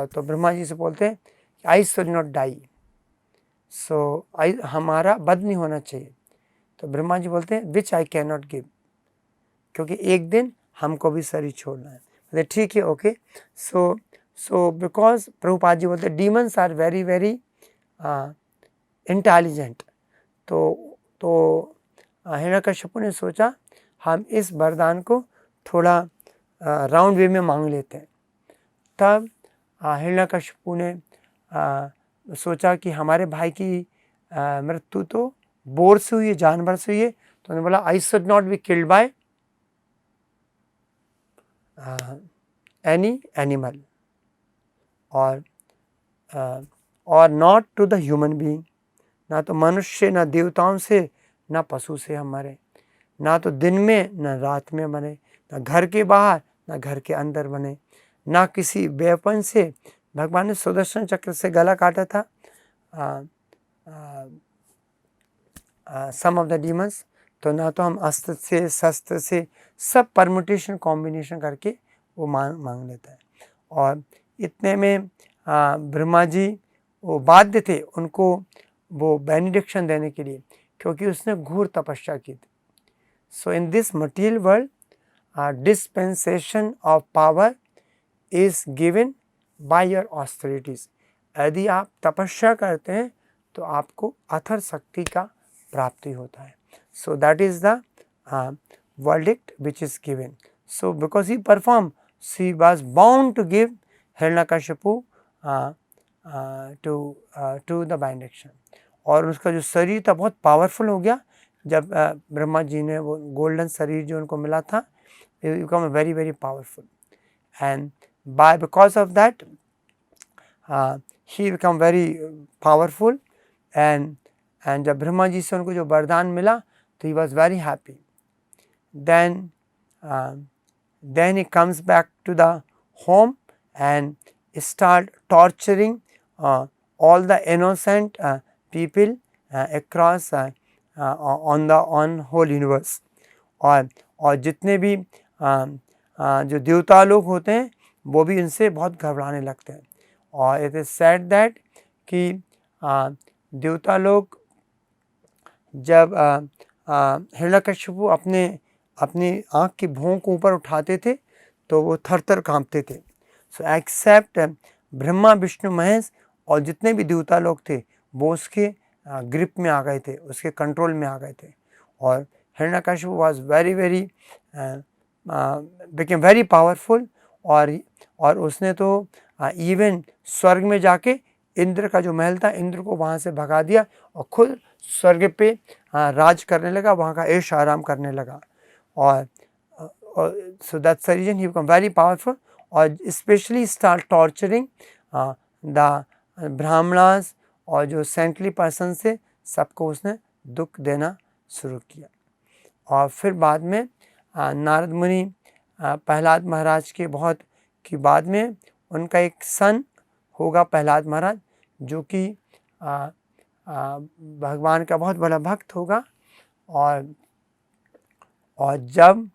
तो ब्रह्मा जी से बोलते हैं आई शुड नॉट डाई, सो हमारा वध नहीं होना चाहिए। तो ब्रह्मा जी बोलते हैं विच आई कैन नॉट गिव, क्योंकि एक दिन हमको भी शरीर छोड़ना है। बोले ठीक है, okay. So because Prabhupada ji बोलते हैं demons are very very intelligent. तो हिरण्यकश्यप ने सोचा हम इस वरदान को थोड़ा राउंड वे में मांग लेते हैं। तब हिरण्यकश्यप ने सोचा कि हमारे भाई की मृत्यु तो बोर से हुई है, जानवर से हुई है। तो उन्होंने बोला I should not be killed by any animal और not to the human being, ना तो मनुष्य, ना देवताओं से, ना पशु से हम मरे, ना तो दिन में ना रात में मरे, ना घर के बाहर ना घर के अंदर बने, ना किसी वेपन से। भगवान ने सुदर्शन चक्र से गला काटा था सम ऑफ द डीमंस। तो ना तो हम अस्त्र से, शस्त्र से, सब परमुटेशन कॉम्बिनेशन करके वो मांग लेता है। और इतने में ब्रह्मा जी वो बाध्य थे उनको वो बेनिडिक्शन देने के लिए, क्योंकि उसने घोर तपस्या की थी। So in this material world dispensation of power is given by your austerities. यदि आप तपस्या करते हैं तो आपको अथर शक्ति का प्राप्ति होता है। So that is the verdict which is given. So because he performed, she was bound to give Hiranyakashipu to the benediction। और उसका जो शरीर था बहुत पावरफुल हो गया जब ब्रह्मा जी ने वो गोल्डन शरीर जो उनको मिला था, it became very very powerful, and because of that he became very powerful, and जब ब्रह्मा जी से उनको जो वरदान मिला तो he was very happy। Then he comes back to the home and start torturing all the innocent people across on whole universe। और जितने भी जो देवता लोग होते हैं वो भी इनसे बहुत घबराने लगते हैं। और इट इज सेड दैट कि देवता लोग जब हिरण्यकश्यप अपनी आँख की भौं को ऊपर उठाते थे तो वो थर-थर काँपते थे। सो एक्सेप्ट ब्रह्मा, विष्णु, महेश और जितने भी देवता लोग थे वो उसके ग्रिप में आ गए थे, उसके कंट्रोल में आ गए थे। और Hiranyakashyap was very very became very powerful. और उसने तो इवन स्वर्ग में जाके इंद्र का जो महल था, इंद्र को वहाँ से भगा दिया और खुद स्वर्ग पे राज करने लगा, वहाँ का ऐश आराम करने लगा। और so that's the reason he become very powerful. और specially start torturing the brahmanas और जो सेंटली पर्सन से सबको उसने दुख देना शुरू किया। और फिर बाद में नारद मुनि प्रहलाद महाराज के बाद में उनका एक सन होगा प्रहलाद महाराज, जो कि भगवान का बहुत बड़ा भक्त होगा। और जब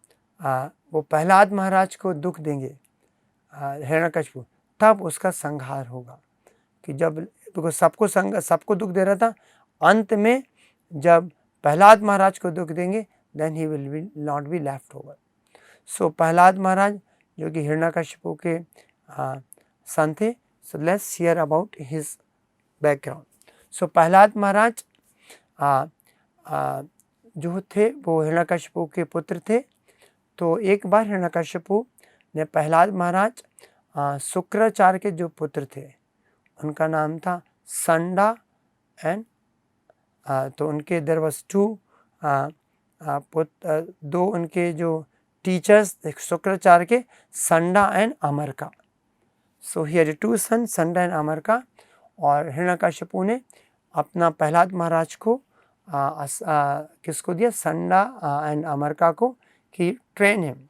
वो प्रहलाद महाराज को दुख देंगे हिरण्यकश्यप, तब उसका संहार होगा। कि जब सबको दुख दे रहा था, अंत में जब प्रहलाद महाराज को दुख देंगे then he will not be left over. So Prahlad Maharaj जो कि हिरण्यकश्यप के सन थे। So let's hear about his background. So Prahlad Maharaj जो थे वो हिरण्यकश्यप के पुत्र थे। तो एक बार हिरण्यकश्यप ने प्रहलाद महाराज शुक्राचार्य के जो पुत्र थे उनका नाम था संडा एंड तो उनके देयर वाज दो उनके जो टीचर्स शुक्राचार्य के, Shanda and Amarka. So he had two son, Shanda and Amarka. और हिरण्यकश्यप ने अपना प्रहलाद महाराज को किसको दिया, संडा एंड अमरका को, कि ट्रेन हिम।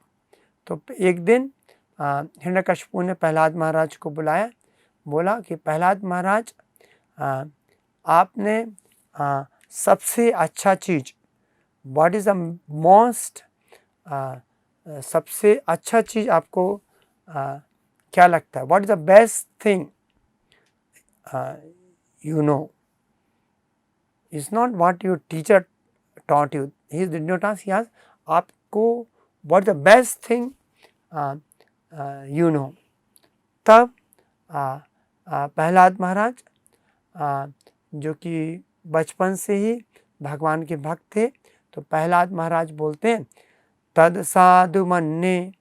तो एक दिन हिरण्यकश्यप ने प्रहलाद महाराज को बुलाया, बोला कि प्रहलाद महाराज आपने सबसे अच्छा चीज़, व्हाट इज़ द मोस्ट सबसे अच्छा चीज़ आपको क्या लगता है, what is the best thing you know, is not what your teacher taught you. He did not ask, he asked आपको what the best thing you know। तब प्रहलाद महाराज जो कि बचपन से ही भगवान के भक्त थे। तो प्रहलाद महाराज बोलते हैं, तद साधु मन्ये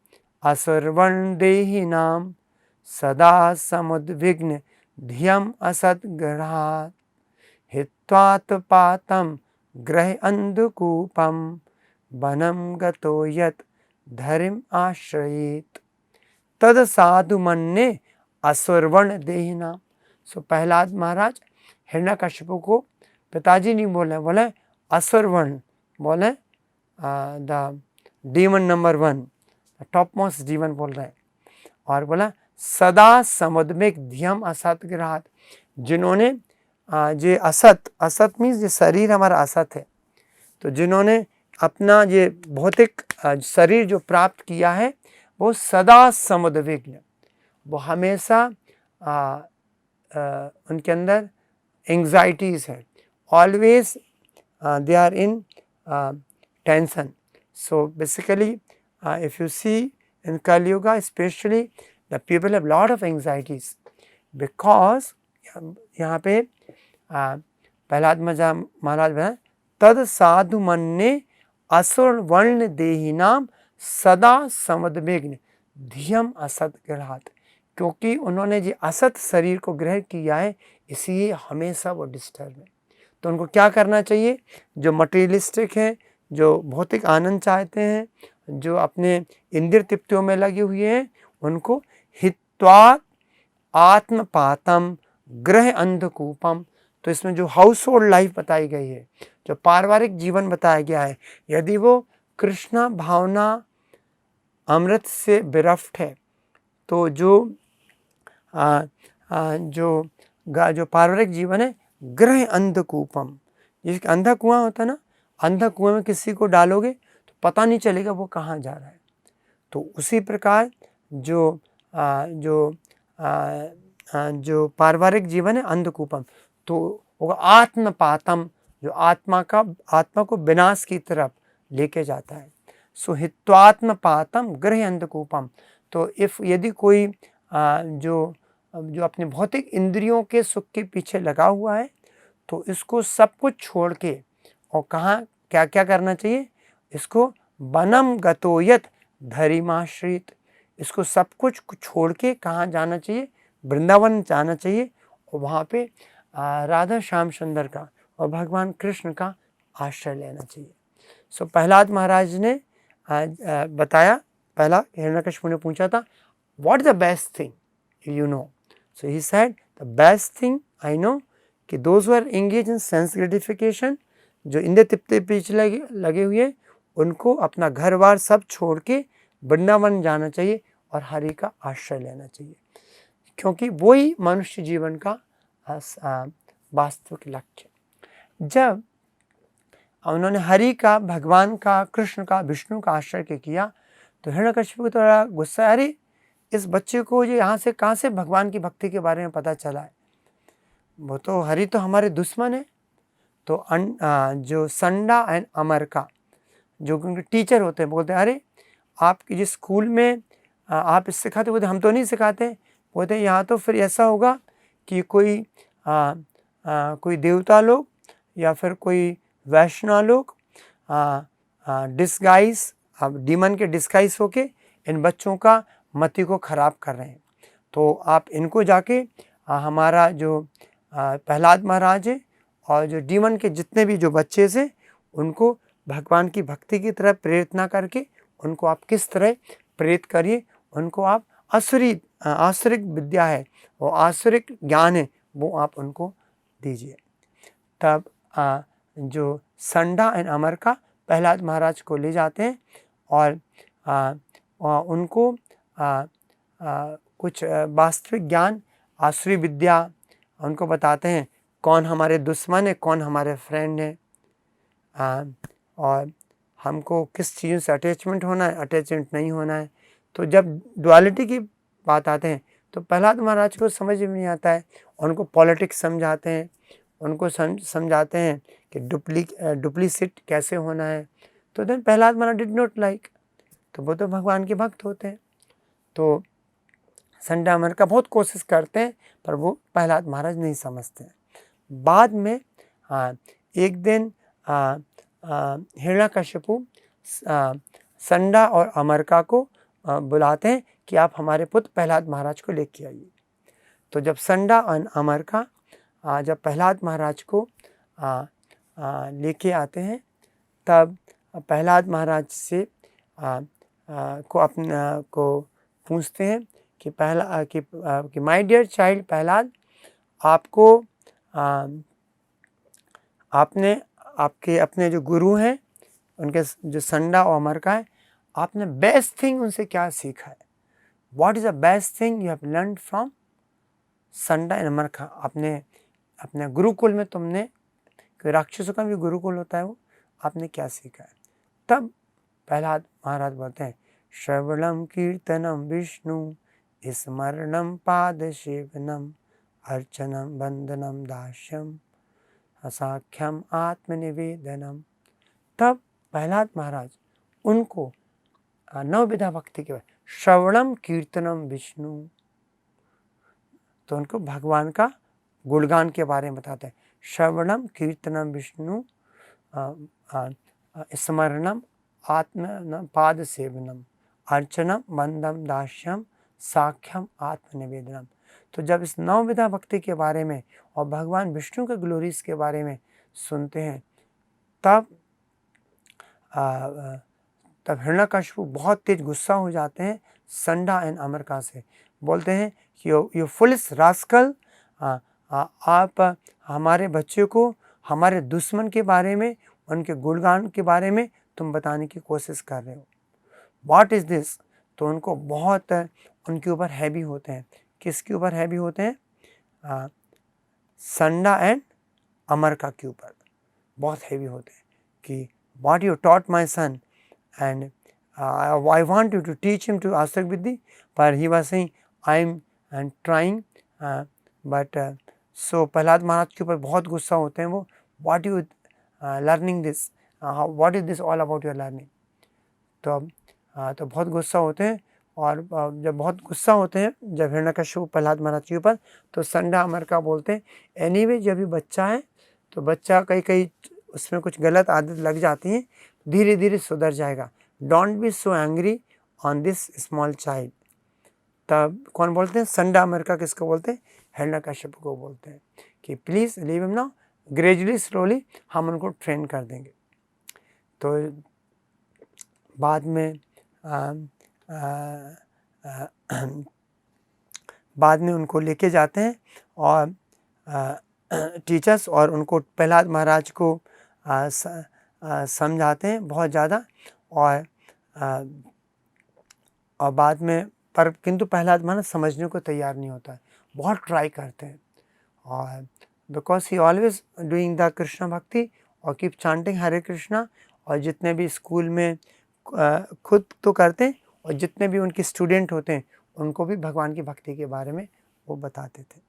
असुरवर्ण देहिनाम सदा समुद्विग्न धियम असद्ग्रहात् हित्वात्पातं ग्रह अंधकूपम वनं गतो यत् धर्म आश्रयेत तद साधु मन्ये असुरवर्ण देहिनाम। सो प्रहलाद महाराज हिरण्यकशिपु को पिताजी नहीं बोले, बोले असुर वर्ण, बोले the demon number 1, top most demon बोल रहे हैं। और बोला सदा समुद्मिक ध्यम असत ग्रहात, जिन्होंने जे असत मीन्स ये शरीर हमारा असत है, तो जिन्होंने अपना ये भौतिक शरीर जो प्राप्त किया है वो सदा समुद्विग्न, वो हमेशा उनके अंदर एंग्जाइटीज है, always they are in tension. So basically if you see in Kali Yuga especially the people have lot of anxieties because यहाँ पे प्रहलाद महाराज बताए, तद साधु मन्ये असुर वर्ण देहिनाम सदा समुद्विग्न धियम असत ग्रहात्, क्योंकि उन्होंने जो असत शरीर को ग्रहण किया है इसलिए हमेशा वो डिस्टर्ब है। तो उनको क्या करना चाहिए? जो मटेरियलिस्टिक हैं, जो भौतिक आनंद चाहते हैं, जो अपने इंद्रिय तृप्तियों में लगे हुए हैं, उनको हित्वा आत्मपातम ग्रह अंधकूपम, तो इसमें जो हाउस होल्ड लाइफ बताई गई है, जो पारिवारिक जीवन बताया गया है, यदि वो कृष्णा भावना अमृत से विरफ्ट है तो जो पारिवारिक जीवन है ग्रह अंधकूपम, जिसका अंधा कुआं होता है ना, अंधा कुएं में किसी को डालोगे तो पता नहीं चलेगा वो कहाँ जा रहा है। तो उसी प्रकार जो पारिवारिक जीवन है अंधकूपम, तो वो आत्मपातम, जो आत्मा को विनाश की तरफ लेके जाता है। सो हित्वात्मपातम गृह अंधकूपम, तो यदि कोई जो अपने भौतिक इंद्रियों के सुख के पीछे लगा हुआ है तो इसको सब कुछ छोड़ के, और कहाँ क्या क्या करना चाहिए? इसको वनम गतोयत धरिमाश्रित, इसको सब कुछ छोड़ के कहाँ जाना चाहिए? वृंदावन जाना चाहिए, और वहाँ पे राधा श्याम सुंदर का और भगवान कृष्ण का आश्रय लेना चाहिए। सो प्रहलाद महाराज ने बताया, पहला हिरण्यकशिपु ने पूछा था what is the best thing you know, so he said the best thing I know कि those are engage in sense gratification, जो इंद्रिय तृप्ति पीछे लगे हुए, उनको अपना घर बार सब छोड़ के वृंदावन जाना चाहिए और हरि का आश्रय लेना चाहिए, क्योंकि वही मनुष्य जीवन का वास्तविक लक्ष्य। जब उन्होंने हरि का, भगवान का, कृष्ण का, विष्णु का आश्रय किया तो हिरण्यकशिपु को थोड़ा गुस्सा, अरे इस बच्चे को ये यहाँ से कहाँ से भगवान की भक्ति के बारे में पता चला है, वो तो हरि तो हमारे दुश्मन है। तो जो संडा एंड अमरका जो उनके टीचर होते हैं बोलते हैं, अरे आपकी जिस स्कूल में आप इस सिखाते, बोलते हम तो नहीं सिखाते, बोलते यहाँ तो फिर ऐसा होगा कि कोई देवता लोग या फिर कोई वैष्णव लोग डिस्गाइज, डीमन के डिस्गाइज होके इन बच्चों का मति को खराब कर रहे हैं। तो आप इनको जाके हमारा जो प्रहलाद महाराज है और जो डीमन के जितने भी जो बच्चे से, उनको भगवान की भक्ति की तरफ प्रेरित ना करके उनको आप किस तरह प्रेरित करिए, उनको आप आसुरिक विद्या है, वो आसुरिक ज्ञान है, वो आप उनको दीजिए। तब जो संडा एंड अमर का प्रहलाद महाराज को ले जाते हैं और उनको कुछ वास्तविक ज्ञान, आसुरी विद्या उनको बताते हैं, कौन हमारे दुश्मन है, कौन हमारे फ्रेंड है, और हमको किस चीज़ से अटैचमेंट होना है, अटैचमेंट नहीं होना है। तो जब डुअलिटी की बात आते हैं तो प्रहलाद महाराज को समझ में नहीं आता है, उनको पॉलिटिक्स समझाते हैं, उनको समझाते हैं कि डुप्लीसिट कैसे होना है। तो then Prahlad Maharaj did not like, तो वो तो भगवान के भक्त होते हैं। तो संडा अमर का बहुत कोशिश करते हैं पर वो प्रहलाद महाराज नहीं समझते हैं। बाद में एक दिन हिरण्यकशिपु संडा और अमरका को बुलाते हैं कि आप हमारे पुत्र प्रहलाद महाराज को लेके आइए। तो जब संडा और अमरका जब प्रहलाद महाराज को लेके आते हैं, तब प्रहलाद महाराज से को पूछते हैं कि माय डियर चाइल्ड प्रहलाद, आपको आपने अपने जो गुरु हैं उनके जो संडा और अमरका है, आपने बेस्ट थिंग उनसे क्या सीखा है? What is the best thing you have learn from Shanda and Amarka? अपने गुरुकुल में तुमने, राक्षसों का भी गुरुकुल होता है, वो आपने क्या सीखा है? तब प्रहलाद महाराज बोलते हैं, श्रवणम कीर्तनम विष्णु स्मरणम पाद सेवनम अर्चनम वंदनम दास्यम असाख्यम आत्मनिवेदनम। तब प्रहलाद महाराज उनको नवविधा भक्ति के बाद श्रवणम कीर्तनम विष्णु, तो उनको भगवान का गुणगान के बारे में बताते हैं। श्रवणम कीर्तनम विष्णु स्मरणम आत्म पाद सेवनम अर्चनम वंदम दास्यम साख्यम आत्मनिवेदनम। तो जब इस नवविधा भक्ति के बारे में और भगवान विष्णु के ग्लोरीज के बारे में सुनते हैं, तब हिरण्यकशिपु बहुत तेज गुस्सा हो जाते हैं संडा एंड अमरका से। बोलते हैं कि यू फुलिश रास्कल, आप हमारे बच्चे को हमारे दुश्मन के बारे में, उनके गुणगान के बारे में तुम बताने की कोशिश कर रहे हो। What is this? तो उनको बहुत उनके ऊपर हैवी होते हैं। किसके ऊपर हैवी होते हैं? संडा एंड अमरका के ऊपर बहुत हैवी होते हैं कि what you taught my son and I want you to teach him to आस्तिक विद्या, पर he was saying I am trying but. So Prahlad Maharaj के ऊपर बहुत गुस्सा होते हैं वो। What you learning this, what is this all about your learning? तो बहुत गुस्सा होते हैं। और जब बहुत गुस्सा होते हैं जब हिरण्यकशिपु प्रहलाद महाराज के ऊपर, तो संडा अमरका बोलते हैं एनीवे जब भी बच्चा है तो बच्चा कई उसमें कुछ गलत आदत लग जाती है, धीरे धीरे सुधर जाएगा। Don't be so angry on this small child. तब कौन बोलते हैं? संडा अमरका किसको बोलते हैं? हिरण्यकशिपु को बोलते हैं कि please leave him now, gradually slowly हम उनको ट्रेन कर देंगे। तो बाद में उनको लेके जाते हैं और टीचर्स, और उनको प्रहलाद महाराज को समझाते हैं बहुत ज़्यादा। और बाद में पर किंतु प्रहलाद महाराज समझने को तैयार नहीं होता है, बहुत ट्राई करते हैं। और because he always doing the Krishna भक्ति और कीप चांटिंग हरे कृष्णा, और जितने भी स्कूल में खुद तो करते हैं और जितने भी उनके स्टूडेंट होते हैं उनको भी भगवान की भक्ति के बारे में वो बताते थे।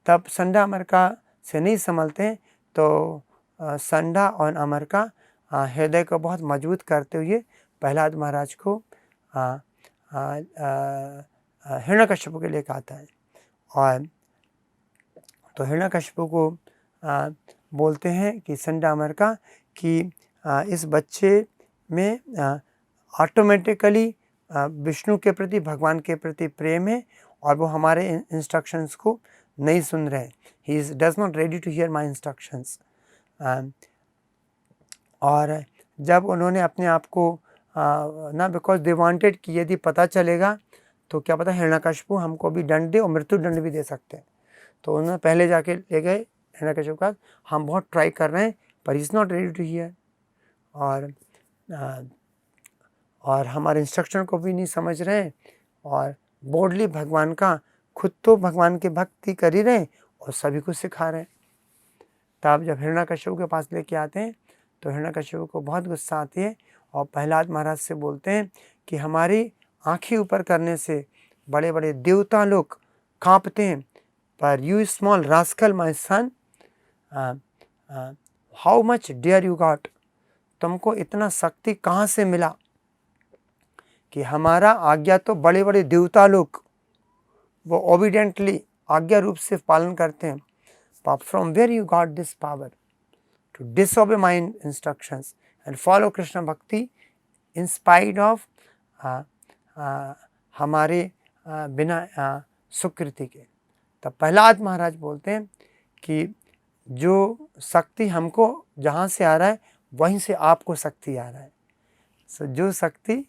तब संडा अमरका से नहीं संभलते हैं, तो संडा और अमरका हृदय को बहुत मजबूत करते हुए प्रहलाद महाराज को हिरण्यकशिपु के लेकर आता है। और तो हिरण्यकशिपु को बोलते हैं कि संडा अमरका कि इस बच्चे में ऑटोमेटिकली विष्णु के प्रति, भगवान के प्रति प्रेम है, और वो हमारे इंस्ट्रक्शंस को नहीं सुन रहे। He does not ready to hear my instructions. और जब उन्होंने अपने आप को ना, बिकॉज दे वांटेड कि यदि पता चलेगा तो क्या पता हिरण्यकशिपु हमको भी दंड दे और मृत्यु दंड भी दे सकते हैं। तो उन्होंने पहले जाके ले गए हिरण्यकशिपु का, हम बहुत ट्राई कर रहे हैं पर he is not ready to hear, और हमारे इंस्ट्रक्शन को भी नहीं समझ रहे हैं, और बोल्डली भगवान का, खुद तो भगवान की भक्ति कर ही रहे हैं और सभी को सिखा रहे हैं। तब जब हिरण्यकशिपु के पास लेके आते हैं तो हिरण्यकशिपु को बहुत गुस्सा आती है और प्रहलाद महाराज से बोलते हैं कि हमारी आँखें ऊपर करने से बड़े बड़े देवता लोग कांपते हैं, पर you small rascal my son, how much dare you got, तुमको इतना शक्ति कहाँ से मिला कि हमारा आज्ञा तो बड़े बड़े देवता लोग वो ओबिडेंटली आज्ञा रूप से पालन करते हैं, From where you got this power to disobey my instructions and follow Krishna Bhakti in spite of हमारे बिना सुकृति के? तब प्रहलाद महाराज बोलते हैं कि जो शक्ति हमको जहाँ से आ रहा है वहीं से आपको शक्ति आ रहा है। सो जो शक्ति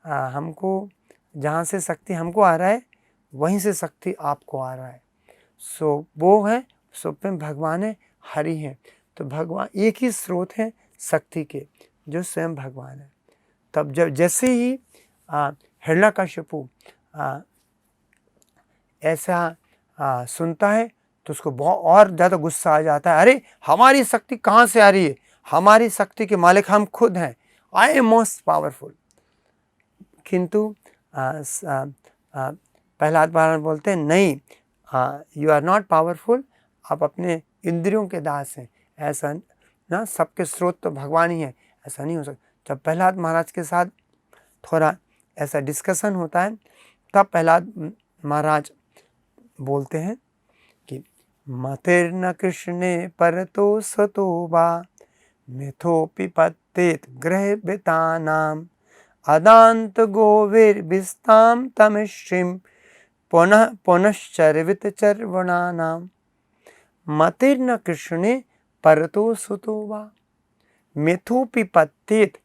हमको जहाँ से शक्ति हमको आ रहा है वहीं से शक्ति आपको आ रहा है। सो वो है सुप्रीम भगवान है, हरि है। तो भगवान एक ही स्रोत है शक्ति के, जो स्वयं भगवान है। तब जब जैसे ही हिरण्यकशिपु ऐसा सुनता है तो उसको बहुत और ज़्यादा गुस्सा आ जाता है। अरे हमारी शक्ति कहाँ से आ रही है? हमारी शक्ति के मालिक हम खुद हैं। I am most powerful. किंतु प्रहलाद महाराज बोलते हैं नहीं, यू आर नॉट पावरफुल, आप अपने इंद्रियों के दास हैं। ऐसा ना, सबके स्रोत तो भगवान ही है, ऐसा नहीं हो सकता। जब प्रहलाद महाराज के साथ थोड़ा ऐसा डिस्कशन होता है तब प्रहलाद महाराज बोलते हैं कि मतिर्न कृष्णे परतो सतो वा मिथोपि पत्तेत ग्रहभितानाम अदांत गोविर्भिस्ताम तमिश्रीम पुनः पुनश्चर्वित चर्वणानाम। मतिर्न कृष्णे परतो सुतो वा मिथोपि पत्तेत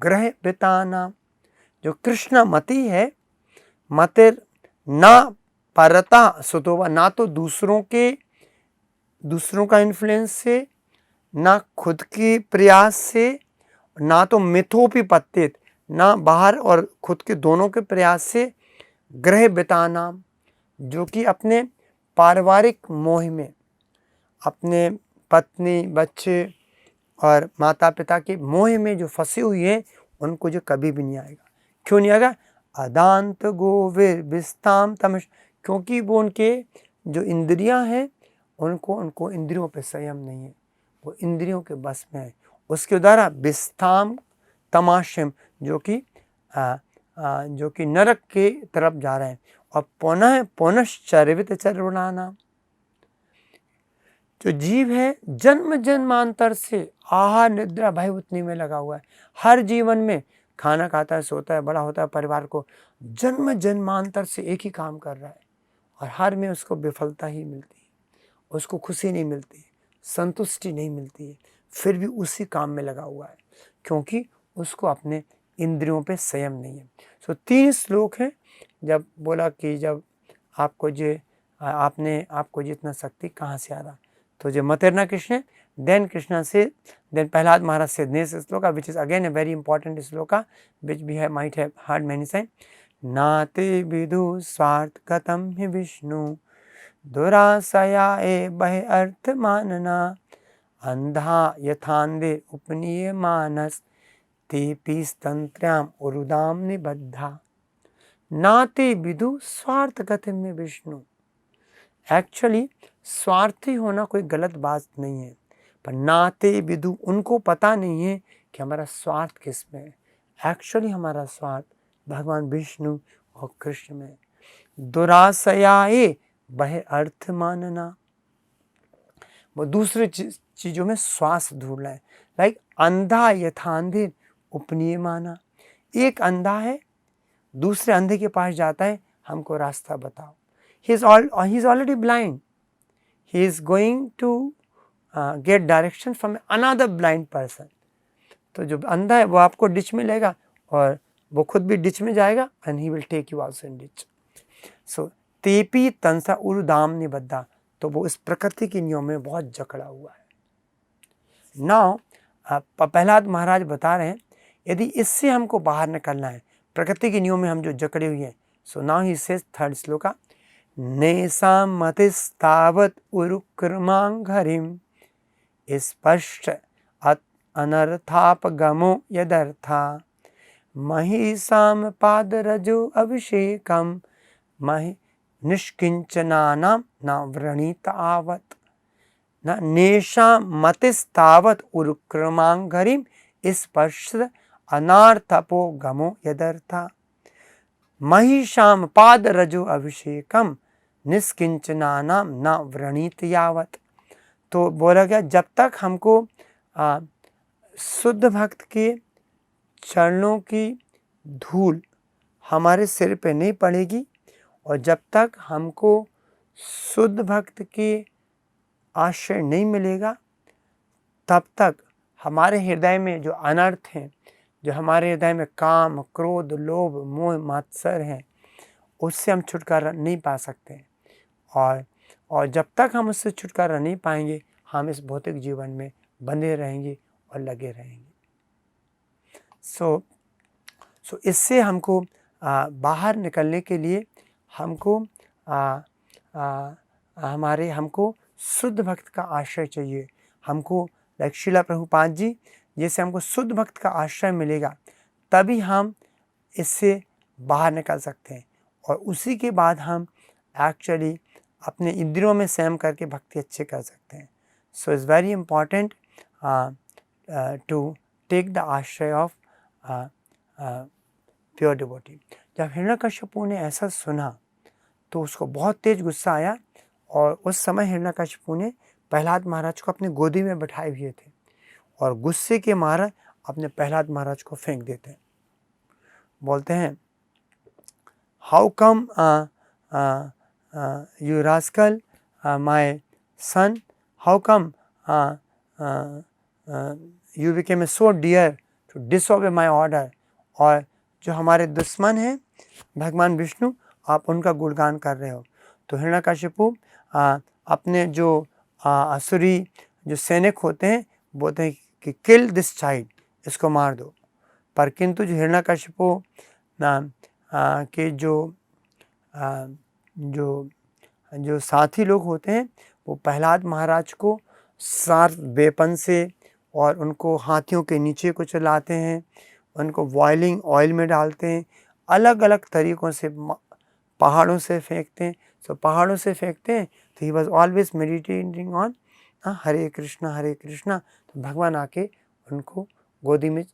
ग्रहभितानाम। जो कृष्ण मति है, मतिर ना परता सुतोवा, ना तो दूसरों का इन्फ्लुएंस से, ना खुद के प्रयास से, ना तो मिथोपि पत्तित, ना बाहर और खुद के दोनों के प्रयास से, ग्रह बितानाम, जो कि अपने पारिवारिक मोह में, अपने पत्नी बच्चे और माता पिता के मोह में जो फंसी हुई है, उनको जो कभी भी नहीं आएगा। क्यों नहीं आएगा? अदांत गोविर्भिस्ताम तमिश, क्योंकि वो उनके जो इंद्रियां हैं उनको इंद्रियों पे संयम नहीं है, वो इंद्रियों के बस में है। उसके द्वारा विस्ताम तमाशम, जो कि नरक के तरफ जा रहे हैं। और पुनश्चर्वित चर्वणानाम, जो जीव है जन्म जन्मांतर से आहार निद्रा भय उतनी में लगा हुआ है। हर जीवन में खाना खाता है, सोता है, बड़ा होता है, परिवार को जन्म जन्मांतर से एक ही काम कर रहा है और हर में उसको विफलता ही मिलती है, उसको खुशी नहीं मिलती, संतुष्टि नहीं मिलती है, फिर भी उसी काम में लगा हुआ है क्योंकि उसको अपने इंद्रियों पे संयम नहीं है। सो 3 श्लोक हैं। जब बोला कि जब आपको जितना शक्ति कहाँ से आ रहा, तो जो मतिर्न Krishna, then Krishna said, then Prahlad Maharaj said next sloka, which is again a very important sloka, which we might have heard many times. नाते विदु स्वार्थ कथम ही विष्णु दुरासया ए बह अर्थ मानना अंधा यथांधे उपनीय मानस तेपी तंत्र्याम उरुदाम निबद्धा। नाते विदु स्वार्थ कथम में विष्णु। एक्चुअली स्वार्थी होना कोई गलत बात नहीं है, पर नाते विदु, उनको पता नहीं है कि हमारा स्वार्थ किस में है। एक्चुअली हमारा स्वार्थ भगवान विष्णु और कृष्ण में। दुराशयाए वह अर्थ मानना, वो दूसरे चीजों में श्वास ढूंढना है। लाइक अंधा यथांधे उपनीय माना, एक अंधा है दूसरे अंधे के पास जाता है, हमको रास्ता बताओ। he is already blind, he is going to get direction from another blind person। तो जो अंधा है वो आपको डिच में लेगा और वो खुद भी डिच में जाएगा and he will take you also in ditch। so तेपी Tansa उरुदाम निबद्धा, तो वो इस प्रकृति के नियम में बहुत जकड़ा हुआ है। नाउ प्रहलाद महाराज बता रहे हैं यदि इससे हमको बाहर निकलना है, प्रकृति के नियम में हम जो जकड़े हुए हैं। So now he says third shloka, नेसाम मतिस्तावत उरुक्रमांघरिम स्पष्ट अनर्थापगमो यदर्था महिषाम पादरजो अभिषेकम महि निष्किंचनानाम न व्रणीत आवत। न नेशाम मतिस्तावत उरुक्रमांघरिम स्पष्ट अनार्थपो गमो यदर्था महिषाम पादरजो अभिषेकम निष्किंचनानाम न व्रणीत यावत। तो बोला गया जब तक हमको शुद्ध भक्त के चरणों की धूल हमारे सिर पे नहीं पड़ेगी और जब तक हमको शुद्ध भक्त के आश्रय नहीं मिलेगा तब तक हमारे हृदय में जो अनर्थ हैं, जो हमारे हृदय में काम, क्रोध, लोभ, मोह, मात्सर्य हैं, उससे हम छुटकारा नहीं पा सकते। और जब तक हम उससे छुटकारा नहीं पाएंगे हम इस भौतिक जीवन में बंधे रहेंगे और लगे रहेंगे। सो इससे हमको बाहर निकलने के लिए हमको हमको शुद्ध भक्त का आश्रय चाहिए। हमको लाइक श्रीला प्रभुपाद जी जैसे हमको शुद्ध भक्त का आश्रय मिलेगा तभी हम इससे बाहर निकल सकते हैं और उसी के बाद हम एक्चुअली अपने इंद्रियों में संयम करके भक्ति अच्छे कर सकते हैं। So it's very important to take the आश्रय ऑफ प्योर डिवोटी। जब हिरण्यकश्यपु ने ऐसा सुना तो उसको बहुत तेज गुस्सा आया और उस समय हिरण्यकश्यपु ने प्रहलाद महाराज को अपनी गोदी में बैठाए हुए थे और गुस्से के मारे अपने प्रहलाद महाराज को फेंक देते हैं। बोलते हैं how come you rascal my son, how come you became so dear to disobey my order. और जो हमारे दुश्मन हैं भगवान विष्णु, आप उनका गुणगान कर रहे हो। तो हिरण्यकश्यपु अपने जो असुरी जो सैनिक होते हैं बोलते हैं कि किल दिस चाइल्ड, इसको मार दो। पर किंतु जो हिरण्यकश्यपु के जो साथी लोग होते हैं वो प्रहलाद महाराज को शार्प वेपन से और उनको हाथियों के नीचे को चलाते हैं, उनको बॉइलिंग ऑयल में डालते हैं, अलग अलग तरीक़ों से पहाड़ों से फेंकते हैं। सो पहाड़ों से फेंकते हैं तो he was always meditating on Hare Krishna. तो भगवान आके उनको गोदी में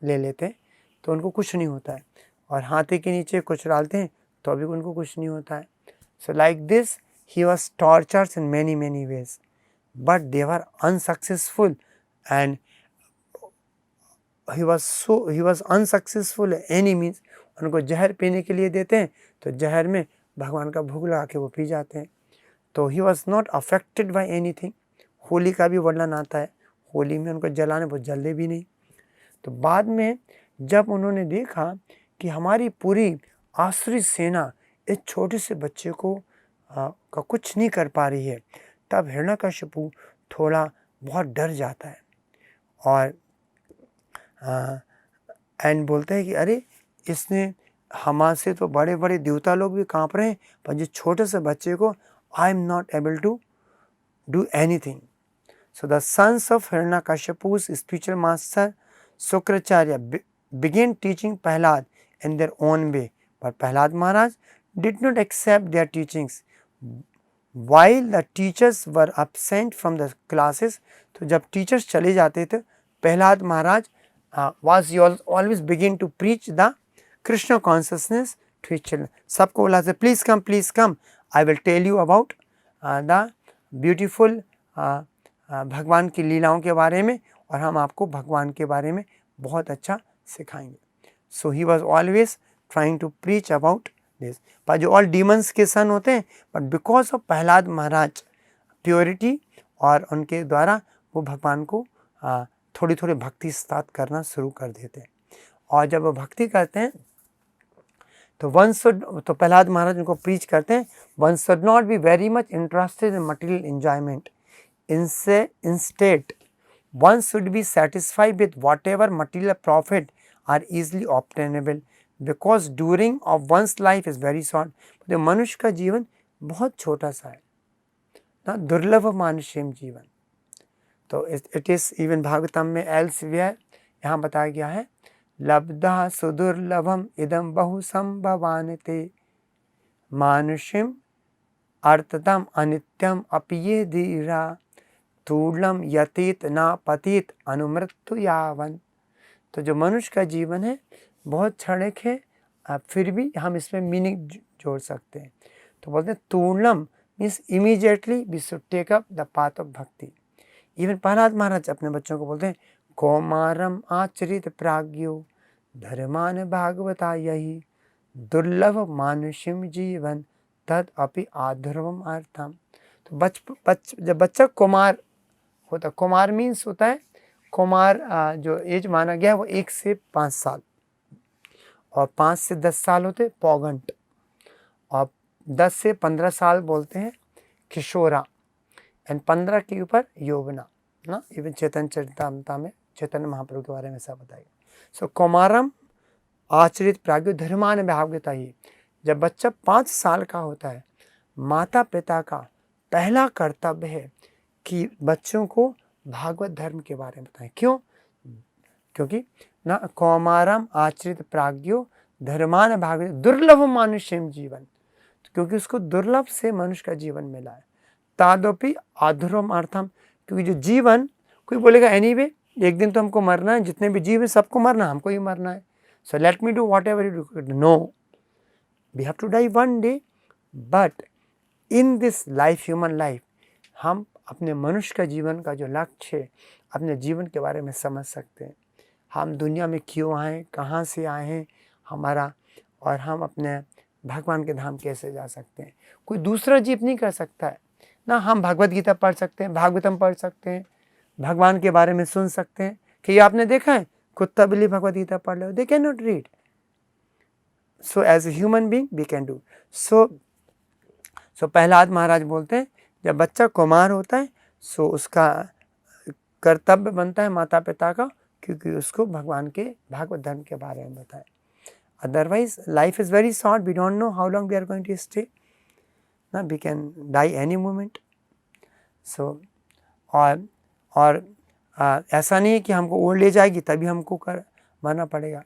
ले लेते हैं तो उनको कुछ नहीं होता है, और हाथी के नीचे कुछ डालते हैं तो अभी उनको कुछ नहीं होता है। So like this he was tortured in many ways but they were unsuccessful and he was unsuccessful any means। उनको जहर पीने के लिए देते हैं तो जहर में भगवान का भोग लगा के वो पी जाते हैं। तो he was not affected by anything। Holi का भी वर्णन आता है, होली में उनको जलाने वो जलते भी नहीं। तो बाद में जब उन्होंने देखा कि हमारी पूरी आसुरी सेना इस छोटे से बच्चे को का कुछ नहीं कर पा रही है, तब हिरण्यकश्यपु थोड़ा बहुत डर जाता है और एंड बोलते हैं कि अरे इसने हमसे तो बड़े बड़े देवता लोग भी कांप रहे हैं, पर जिस छोटे से बच्चे को I am not able to do anything. So the sons of Hiranyakashipu's spiritual master Sukracharya began teaching Prahlad in their own way, but Prahlad Maharaj did not accept their teachings. While the teachers were absent from the classes, तो जब teachers चले जाते थे प्रहलाद महाराज was always begin to preach the Krishna consciousness to his children। सबको बोला से please come, I will tell you about the beautiful भगवान की लीलाओं के बारे में, और हम आपको भगवान के बारे में बहुत अच्छा सिखाएंगे। So he was always trying to preach about this। पर जो all demons के सन होते हैं, but because of Prahlad Maharaj purity और उनके द्वारा वो भगवान को थोड़ी थोड़ी भक्ति स्टार्ट करना शुरू कर देते हैं। और जब वो भक्ति करते हैं तो तो प्रहलाद महाराज उनको प्रीच करते हैं, one should not be very much interested in material enjoyment, instead one should be satisfied with whatever material profit are easily obtainable because during of one's life is very short। तो मनुष्य का जीवन बहुत छोटा सा है ना, दुर्लभ मानुष्यम जीवन। तो इट इज़ इवन भागवतम में एल्सवेयर यहाँ बताया गया है, लब्धा सुदुर्लभम इदम बहु संभवानते मानुष्यम अर्थतम अनित्यम अपिये धीरा तूलम यतीत ना पतित अनुमृत्यु यावन। तो जो मनुष्य का जीवन है बहुत क्षणिक है, फिर भी हम इसमें मीनिंग जोड़ सकते हैं। तो बोलते हैं तूलम means immediately we should take up the path of bhakti. Even Prahlad Maharaj अपने बच्चों को बोलते हैं कौमारम आचरित प्राज्ञो धर्मान भागवता यही दुर्लभ मानुषिम जीवन तद अपि आधुर्वम अर्थम। तो जब बच्चा कुमार होता, कुमार मीन्स होता है, कुमार जो एज माना गया है वो 1 से 5 साल, और 5 से 10 साल होते पौगंट, और 10 से 15 साल बोलते हैं किशोरा, एंड 15 के ऊपर यौवना ना। इवन चैतन्य चरितामृत में चैतन्य महाप्रभु के बारे में ऐसा बताया। सो कौमारम आचरित प्राज्ञो धर्मान भागवता ही, जब बच्चा 5 साल का होता है, माता पिता का पहला कर्तव्य है कि बच्चों को भागवत धर्म के बारे में बताएं। क्यों? क्योंकि ना कौमारम आचरित प्राज्ञो धर्मान भागवत दुर्लभ मानुष्यम जीवन, क्योंकि उसको दुर्लभ से मनुष्य का जीवन मिला है। तादपि आधुरम अर्थम, क्योंकि जो जीवन, कोई बोलेगा एनीवे एक दिन तो हमको मरना है, जितने भी जीव है सबको मरना, हमको ही मरना है, so let me do whatever you do. No, we have to die one day, but in this life, human life, हम अपने मनुष्य का जीवन का जो लक्ष्य है, अपने जीवन के बारे में समझ सकते हैं। हम दुनिया में क्यों आए, कहाँ से आए हैं हमारा, और हम अपने भगवान के धाम कैसे जा सकते हैं। कोई दूसरा जीव नहीं कर सकता है ना। हम भगवत गीता पढ़ सकते हैं, भागवतम पढ़ सकते हैं, भगवान के बारे में सुन सकते हैं। कि आपने देखा है कुत्ता बिल्ली भगवत गीता पढ़ लो, they can not read. So as a human being we can do. So Prahlad Maharaj बोलते हैं जब बच्चा कुमार होता है, सो उसका कर्तव्य बनता है माता पिता का, क्योंकि उसको भगवान के भागवत धर्म के बारे में बताए। Otherwise, life is very short. We don't know how long we are going to stay. ना, we can die any moment. So, और ऐसा नहीं है कि हमको ओल्ड एज आएगी तभी हमको मरना पड़ेगा।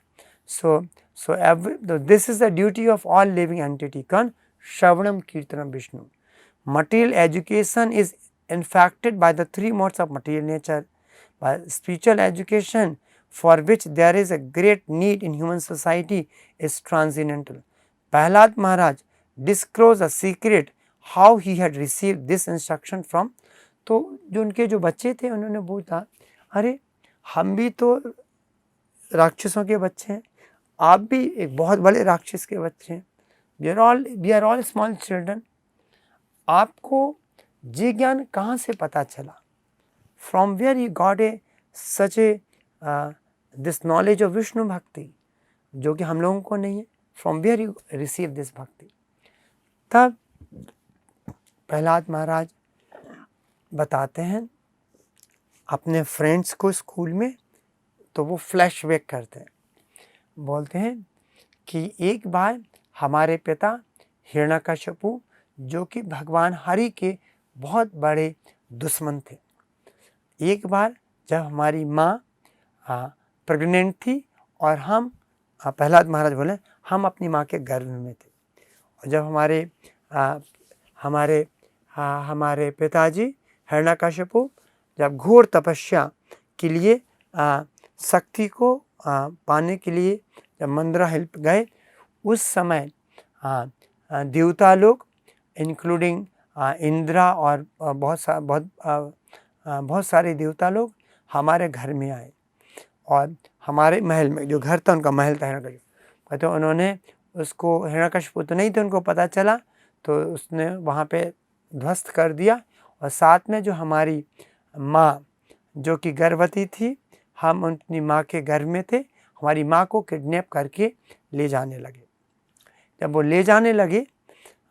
So this is the duty of all living entity. Kan Shravanam Kirtanam Vishnu. Material education is infected by the 3 modes of material nature. By spiritual education, for which there is a great need in human society, is transcendental. Prahlad Maharaj disclosed a secret how he had received this instruction from. तो जो उनके जो बच्चे थे उन्होंने बोला, अरे हम भी तो राक्षसों के बच्चे हैं, आप भी एक बहुत बड़े राक्षस के बच्चे हैं, we are all small children. आपको ये ज्ञान कहाँ से पता चला? From where you got such a this knowledge of Vishnu Bhakti, जो कि हम लोगों को नहीं है. From where you receive this bhakti? तब प्रहलाद महाराज बताते हैं अपने फ्रेंड्स को स्कूल में, तो वो फ्लैशबैक करते हैं, बोलते हैं कि एक बार हमारे पिता हिरण्यकशिपु, जो कि भगवान हरि के बहुत बड़े दुश्मन थे, एक बार जब हमारी माँ प्रेग्नेंट थी और हम, प्रहलाद महाराज बोले, हम अपनी माँ के गर्भ में थे, और जब हमारे पिताजी हिरण्यकशिपु जब घोर तपस्या के लिए शक्ति को पाने के लिए जब मंदरा हिल गए, उस समय देवता लोग इंक्लूडिंग इंद्रा और बहुत सारे देवता लोग हमारे घर में आए, और हमारे महल में, जो घर था उनका महल था हिरण्यकशिपु, तो उन्होंने उसको, हिरण्यकशिपु तो नहीं थे, उनको पता चला तो उसने वहाँ पे ध्वस्त कर दिया, और साथ में जो हमारी माँ जो कि गर्भवती थी, हम अपनी माँ के गर्भ में थे, हमारी माँ को किडनैप करके ले जाने लगे। जब वो ले जाने लगे,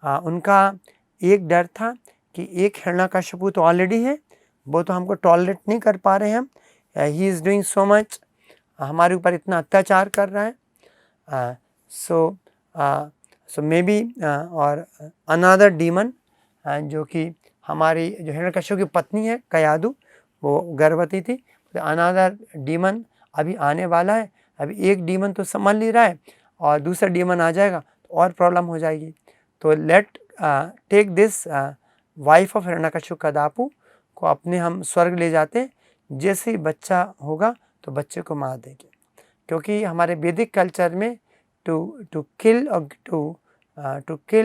उनका एक डर था कि एक हिरण्यकशिपु तो ऑलरेडी है, वो तो हमको टॉलरेट नहीं कर पा रहे हैं हम, he is doing so much, हमारे ऊपर इतना अत्याचार कर रहा है, सो मे बी, और अनदर डीमन, जो कि हमारी जो हिरण्यकशिपु की पत्नी है कयादु, वो गर्भवती थी, तो अनदर डीमन अभी आने वाला है, अभी एक डीमन तो संभाल नहीं रहा है और दूसरा डीमन आ जाएगा तो और प्रॉब्लम हो जाएगी, तो let take this wife of Hiranyakashipu Kayadhu को अपने हम स्वर्ग ले जाते हैं, जैसे ही बच्चा होगा तो बच्चे को मार देंगे, क्योंकि हमारे वैदिक कल्चर में टू किल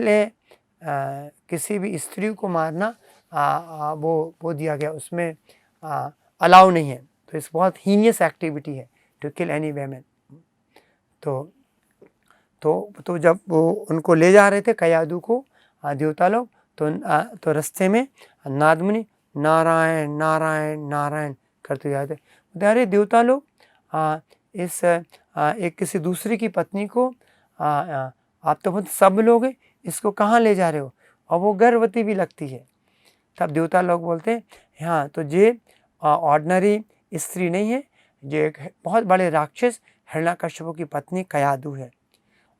ए किसी भी स्त्री को मारना वो दिया गया, उसमें अलाउ नहीं है। तो इस बहुत हीनियस एक्टिविटी है टू किल एनी वेमेन। तो जब वो उनको ले जा रहे थे कयादू को देवता लोग, तो रास्ते में नारद मुनि नारायण नारायण नारायण करते जाते। अरे देवता लोग एक किसी दूसरी की पत्नी को आप तो बहुत सब लोग हैं, इसको कहाँ ले जा रहे हो, और वो गर्भवती भी लगती है। तब देवता लोग बोलते हैं हाँ, तो ये ऑर्डिनरी स्त्री नहीं है, ये एक बहुत बड़े राक्षस हिरण्यकश्यप की पत्नी कयादू है।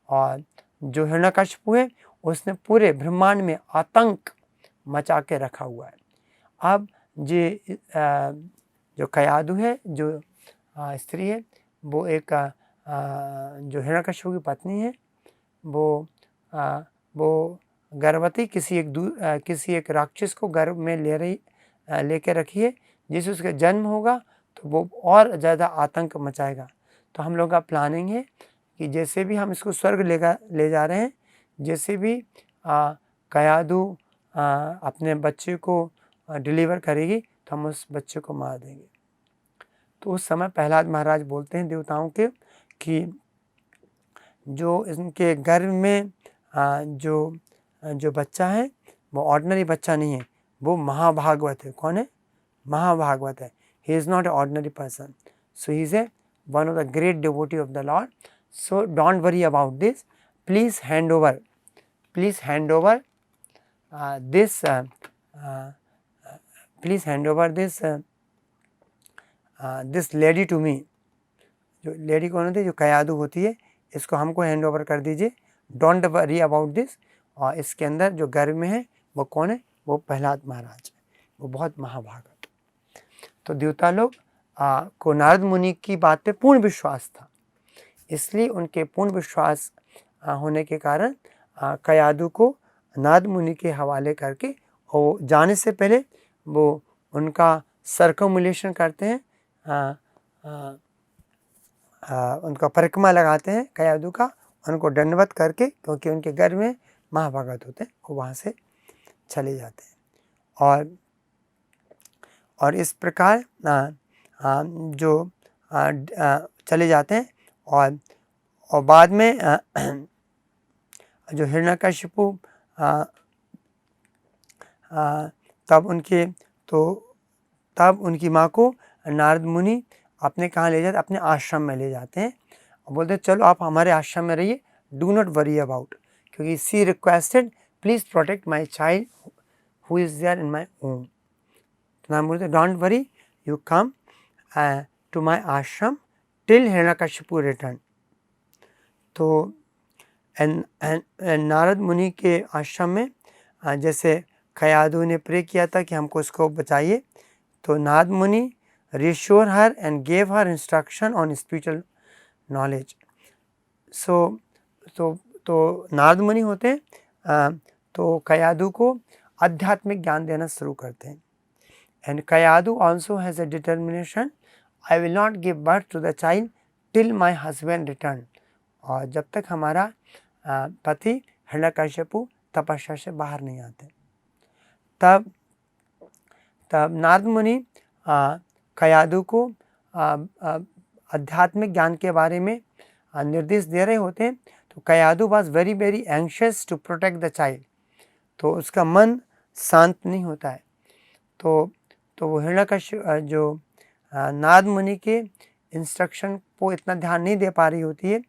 और जो हिरण्यकश्यप है उसने पूरे ब्रह्मांड में आतंक मचा के रखा हुआ है। अब ये जो कयादू है, जो स्त्री है, वो एक जो हिरण्यकश्यप की पत्नी है, वो गर्भवती किसी एक राक्षस को गर्भ में लेके रखी है, जिससे उसका जन्म होगा तो वो और ज़्यादा आतंक मचाएगा। तो हम लोग का प्लानिंग है कि जैसे भी हम इसको स्वर्ग ले जा रहे हैं, जैसे भी कयादू अपने बच्चे को डिलीवर करेगी तो हम उस बच्चे को मार देंगे। तो उस समय प्रहलाद महाराज बोलते हैं देवताओं के कि जो इनके गर्भ में जो बच्चा है वो ऑर्डिनरी बच्चा नहीं है, वो महाभागवत है। कौन है? महाभागवत है। He is not a ordinary person, so he is a one of the great devotee of the lord. So don't worry about this, please hand over this lady to me. जो लेडी कौन होती है? जो कयादू होती है, इसको हमको hand over कर दीजिए। Don't worry about this. और इसके अंदर जो गर्भ में है वो कौन है? वो प्रहलाद महाराज, वो बहुत महाभागवत। तो देवता लोग को नारद मुनि की बात पे पूर्ण विश्वास था, इसलिए उनके पूर्ण विश्वास होने के कारण कयादू को नारद मुनि के हवाले करके, और जाने से पहले वो उनका सर्कमुलेशन करते हैं, उनका परिक्रमा लगाते हैं कयादू का, उनको दंडवत करके, क्योंकि उनके घर में महाभागवत होते हैं, वो वहाँ से चले जाते हैं। और इस प्रकार जो चले जाते हैं। और बाद में जो हिरण्यकशिपु तब उनकी माँ को नारद मुनि अपने कहाँ ले जाते? अपने आश्रम में ले जाते हैं और बोलते हैं चलो आप हमारे आश्रम में रहिए, डू नॉट वरी अबाउट, क्योंकि she requested please protect my child who is there in my home. नाम बोलते don't worry, you come to my ashram till Hiranyakashipu return. तो नारद मुनि के आश्रम में जैसे कयादू ने प्रे किया था कि हमको इसको बचाइए, तो नारद मुनि reassured her and gave her instruction on spiritual knowledge. तो नारद मुनि होते हैं, तो कयादू को आध्यात्मिक ज्ञान देना शुरू करते हैं। And Kayadhu also has a determination, I will not give birth to the child till my husband return. और जब तक हमारा पति हिरण्यकशिपु तपस्या से बाहर नहीं आते, तब नारद मुनि कयादू को आध्यात्मिक ज्ञान के बारे में निर्देश दे रहे होते हैं। तो Kayadhu was very very anxious to protect the child, तो उसका मन शांत नहीं होता है। तो वो हिरण्यकशिपु जो नारद मुनि के इंस्ट्रक्शन को इतना ध्यान नहीं दे पा रही होती है,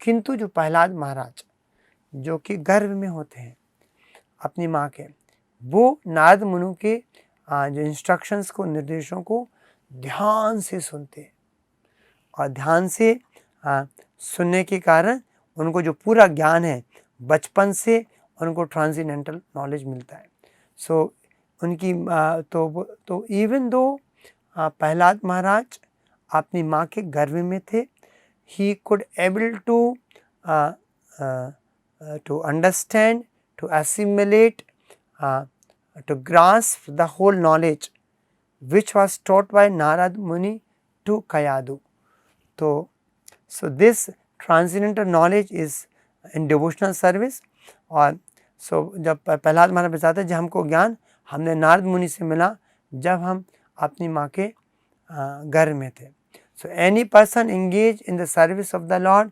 किंतु जो प्रहलाद महाराज जो कि गर्भ में होते हैं अपनी माँ के, वो नारद मुनि के जो इंस्ट्रक्शंस को, निर्देशों को ध्यान से सुनते हैं, और ध्यान से सुनने के कारण उनको जो पूरा ज्ञान है बचपन से उनको ट्रांसेंडेंटल नॉलेज मिलता है। सो उनकी तो इवन दो प्रहलाद महाराज अपनी माँ के गर्भ में थे, he could able to understand, to assimilate, to grasp the whole knowledge which was taught by Narad Muni to Kayadu. So this transcendental knowledge is in devotional service. और जब प्रहलाद महाराज बताते हैं जब हमको ज्ञान हमने नारद मुनि से मिला, जब हम अपनी माँ के घर में थे। So any person engage in the service of the Lord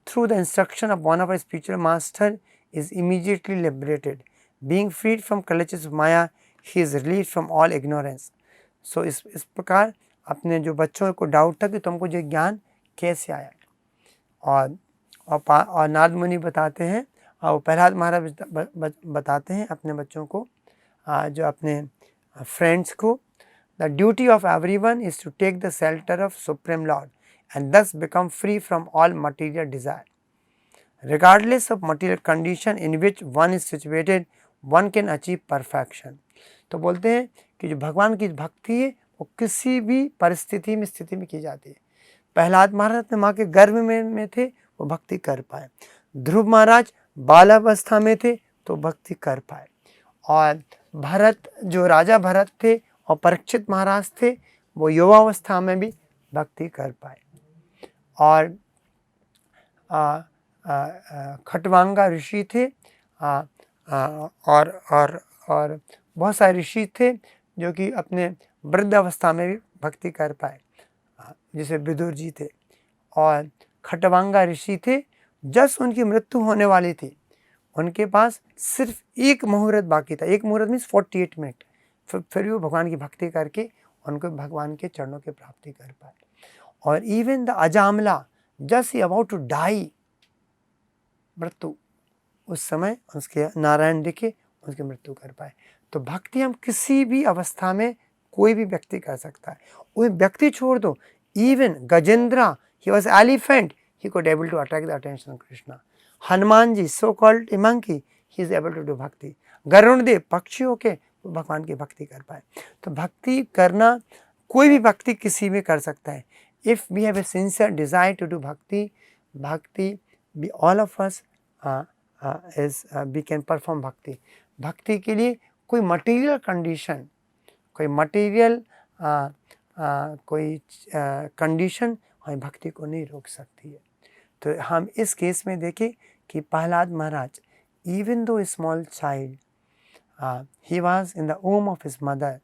through the instruction of one of his spiritual master is immediately liberated. Being freed from clutches of Maya, he is released from all ignorance. So इस प्रकार अपने जो बच्चों को doubt था कि तुमको जो ज्ञान कैसे आया, और नारद मुनि बताते हैं, और प्रहलाद महाराज बताते हैं अपने बच्चों को, जो अपने फ्रेंड्स को, the duty of everyone is to take the shelter of Supreme Lord and thus become free from all material desire. Regardless of material condition in which one is situated, one can achieve perfection. तो बोलते हैं कि जो भगवान की भक्ति है वो किसी भी परिस्थिति में स्थिति में की जाती है। प्रहलाद महाराज अपने माँ के गर्भ में थे, वो भक्ति कर पाए। ध्रुव महाराज बालावस्था में थे तो भक्ति कर पाए, और भरत, जो राजा भरत थे, और परीक्षित महाराज थे, वो युवावस्था में भी भक्ति कर पाए। और खटवांगा ऋषि थे, और बहुत सारे ऋषि थे जो कि अपने वृद्ध अवस्था में भी भक्ति कर पाए, जैसे विदुर जी थे। और खटवांगा ऋषि थे, जब उनकी मृत्यु होने वाली थी, उनके पास सिर्फ एक मुहूर्त बाकी था। एक मुहूर्त मीन्स 48 मिनट। फिर भी वो भगवान की भक्ति करके उनको भगवान के चरणों की प्राप्ति कर पाए। और even the Ajamila, just he about to die, मृत्यु, उस समय उसके नारायण दिखे, उसकी मृत्यु कर पाए। तो भक्ति हम किसी भी अवस्था में कोई भी व्यक्ति कर सकता है। वो व्यक्ति छोड़ दो, even Gajendra, he was elephant, he could able to attract the attention of Krishna. Hanuman ji, so called a monkey, he is able to do bhakti. Garun देव, पक्षी होके भगवान की भक्ति कर पाए। तो भक्ति करना, कोई भी भक्ति किसी में कर सकता है। If we have a sincere desire to do bhakti, we all of us we can perform भक्ति। भक्ति के लिए कोई मटेरियल कंडीशन, कोई मटेरियल कोई कंडीशन हमारी भक्ति को नहीं रोक सकती है। तो हम इस केस में देखें कि Prahlad Maharaj, even though small child, he was in the womb of his mother,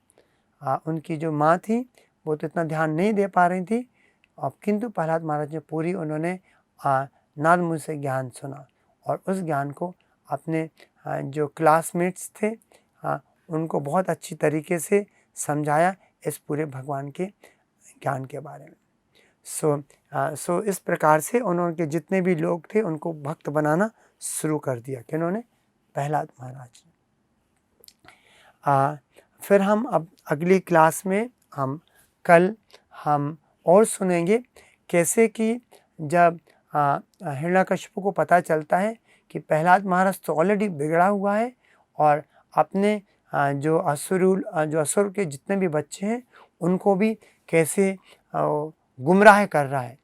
उनकी जो माँ थी वो तो इतना ध्यान नहीं दे पा रही थी, और किंतु प्रहलाद महाराज ने पूरी, उन्होंने नारद मुनि से ज्ञान सुना, और उस ज्ञान को अपने जो क्लासमेट्स थे उनको बहुत अच्छी तरीके से समझाया इस पूरे भगवान के ज्ञान के बारे में। सो इस प्रकार से उन्होंने जितने भी लोग थे उनको भक्त बनाना शुरू कर दिया, कि उन्होंने प्रहलाद महाराज ने। फिर हम अब अगली क्लास में कल हम और सुनेंगे कैसे कि जब हिरण्यकशिपु को पता चलता है कि प्रहलाद महाराज तो ऑलरेडी बिगड़ा हुआ है, और अपने जो असुर के जितने भी बच्चे हैं उनको भी कैसे गुमराह कर रहा है,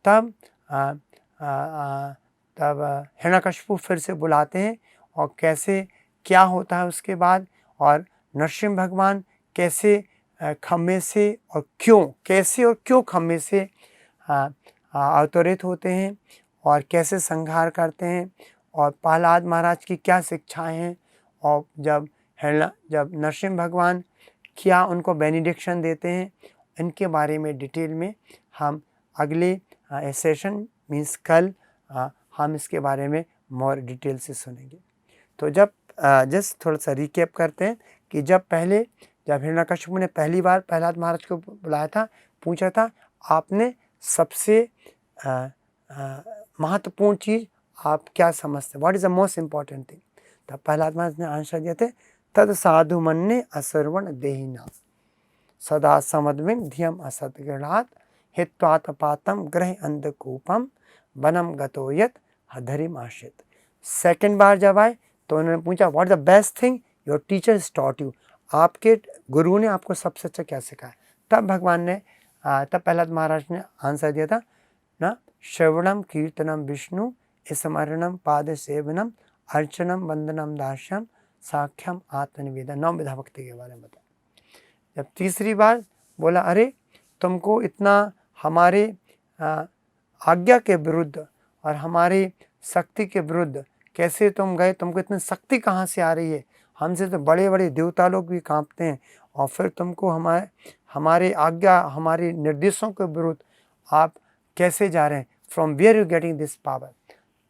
तब हिरण्यकशिपु फिर से बुलाते हैं, और कैसे क्या होता है उसके बाद, और नरसिंह भगवान कैसे खम्भे से और क्यों खम्भे से अवतरित होते हैं, और कैसे संहार करते हैं, और प्रहलाद महाराज की क्या शिक्षाएं हैं, और जब नरसिंह भगवान क्या उनको बेनिडिक्शन देते हैं, इनके बारे में डिटेल में हम अगले सेशन मीन्स कल हम इसके बारे में मोर डिटेल से सुनेंगे। तो जब जस्ट थोड़ा सा रिकैप करते हैं कि जब हिरण्यकशिपु ने पहली बार प्रहलाद महाराज को बुलाया था, पूछा था आपने सबसे महत्वपूर्ण चीज़ आप क्या समझते, what is the most important thing, तब प्रहलाद महाराज ने आंसर दिए थे, तद साधु मन्ने असर्वण देहिना सदा समद्विन धियम असदगृणात् हित्वातपातम ग्रह अंधकूपम वनम गतो यत हधरिम आश्रित। सेकेंड बार जब आए तो उन्होंने पूछा what the best thing your teacher taught you, आपके गुरु ने आपको सबसे अच्छा क्या सिखाया। तब प्रहलाद महाराज ने आंसर दिया था ना, श्रवणम कीर्तनम विष्णु स्मरणम पाद सेवनम अर्चनम वंदनम दास्यम साख्यम आत्मनिवेदन, 9 विधा भक्ति के बारे में बताया। जब तीसरी बार बोला अरे तुमको इतना हमारे आज्ञा के विरुद्ध और हमारी शक्ति के विरुद्ध कैसे तुम गए, तुमको इतनी शक्ति कहाँ से आ रही है, हमसे तो बड़े बड़े देवता लोग भी कांपते हैं, और फिर तुमको हमारे आज्ञा, हमारे निर्देशों के विरुद्ध आप कैसे जा रहे हैं? From where you getting this power?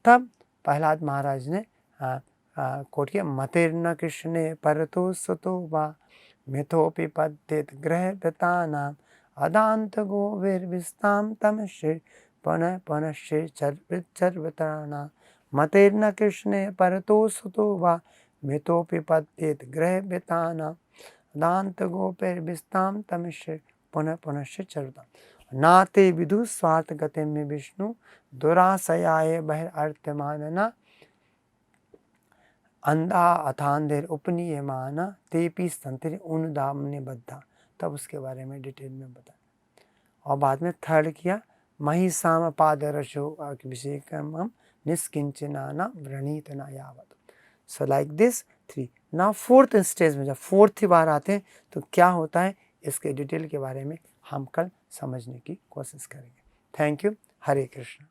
तब प्रहलाद महाराज ने कोट किया, मतेर्न कृष्णे परतो सुतो वा मिथोपि पद्येत ग्रह व्यतानाम अदांत गोविर्विस्ताम तम श्री पुनः पुनः श्री चर्वतराणाम मतेर्न कृष्णे परतो सुतो वा मिथोपि पद्येत ग्रह व्यतानाम अदांत गोविर्विस्ताम तम श्री पुनः पुनः श्री चर्वतराणाम नाते विदु स्वार्थ गति में विष्णु दुराशयाय बहिर्त्यमानना अंधा अथांधेर उपनीयमाना तेपी संतरे उन्दामने बद्धा। तब उसके बारे में डिटेल में बता, और बाद में थर्ड किया, महिषाम पादरशो अभिषेकम निष्किंचना व्रणीतना यावत। So like this 3। ना फोर्थ स्टेज में जब फोर्थ बार आते हैं तो क्या होता है, इसके डिटेल के बारे में हम कल समझने की कोशिश करेंगे। Thank you. हरे कृष्ण।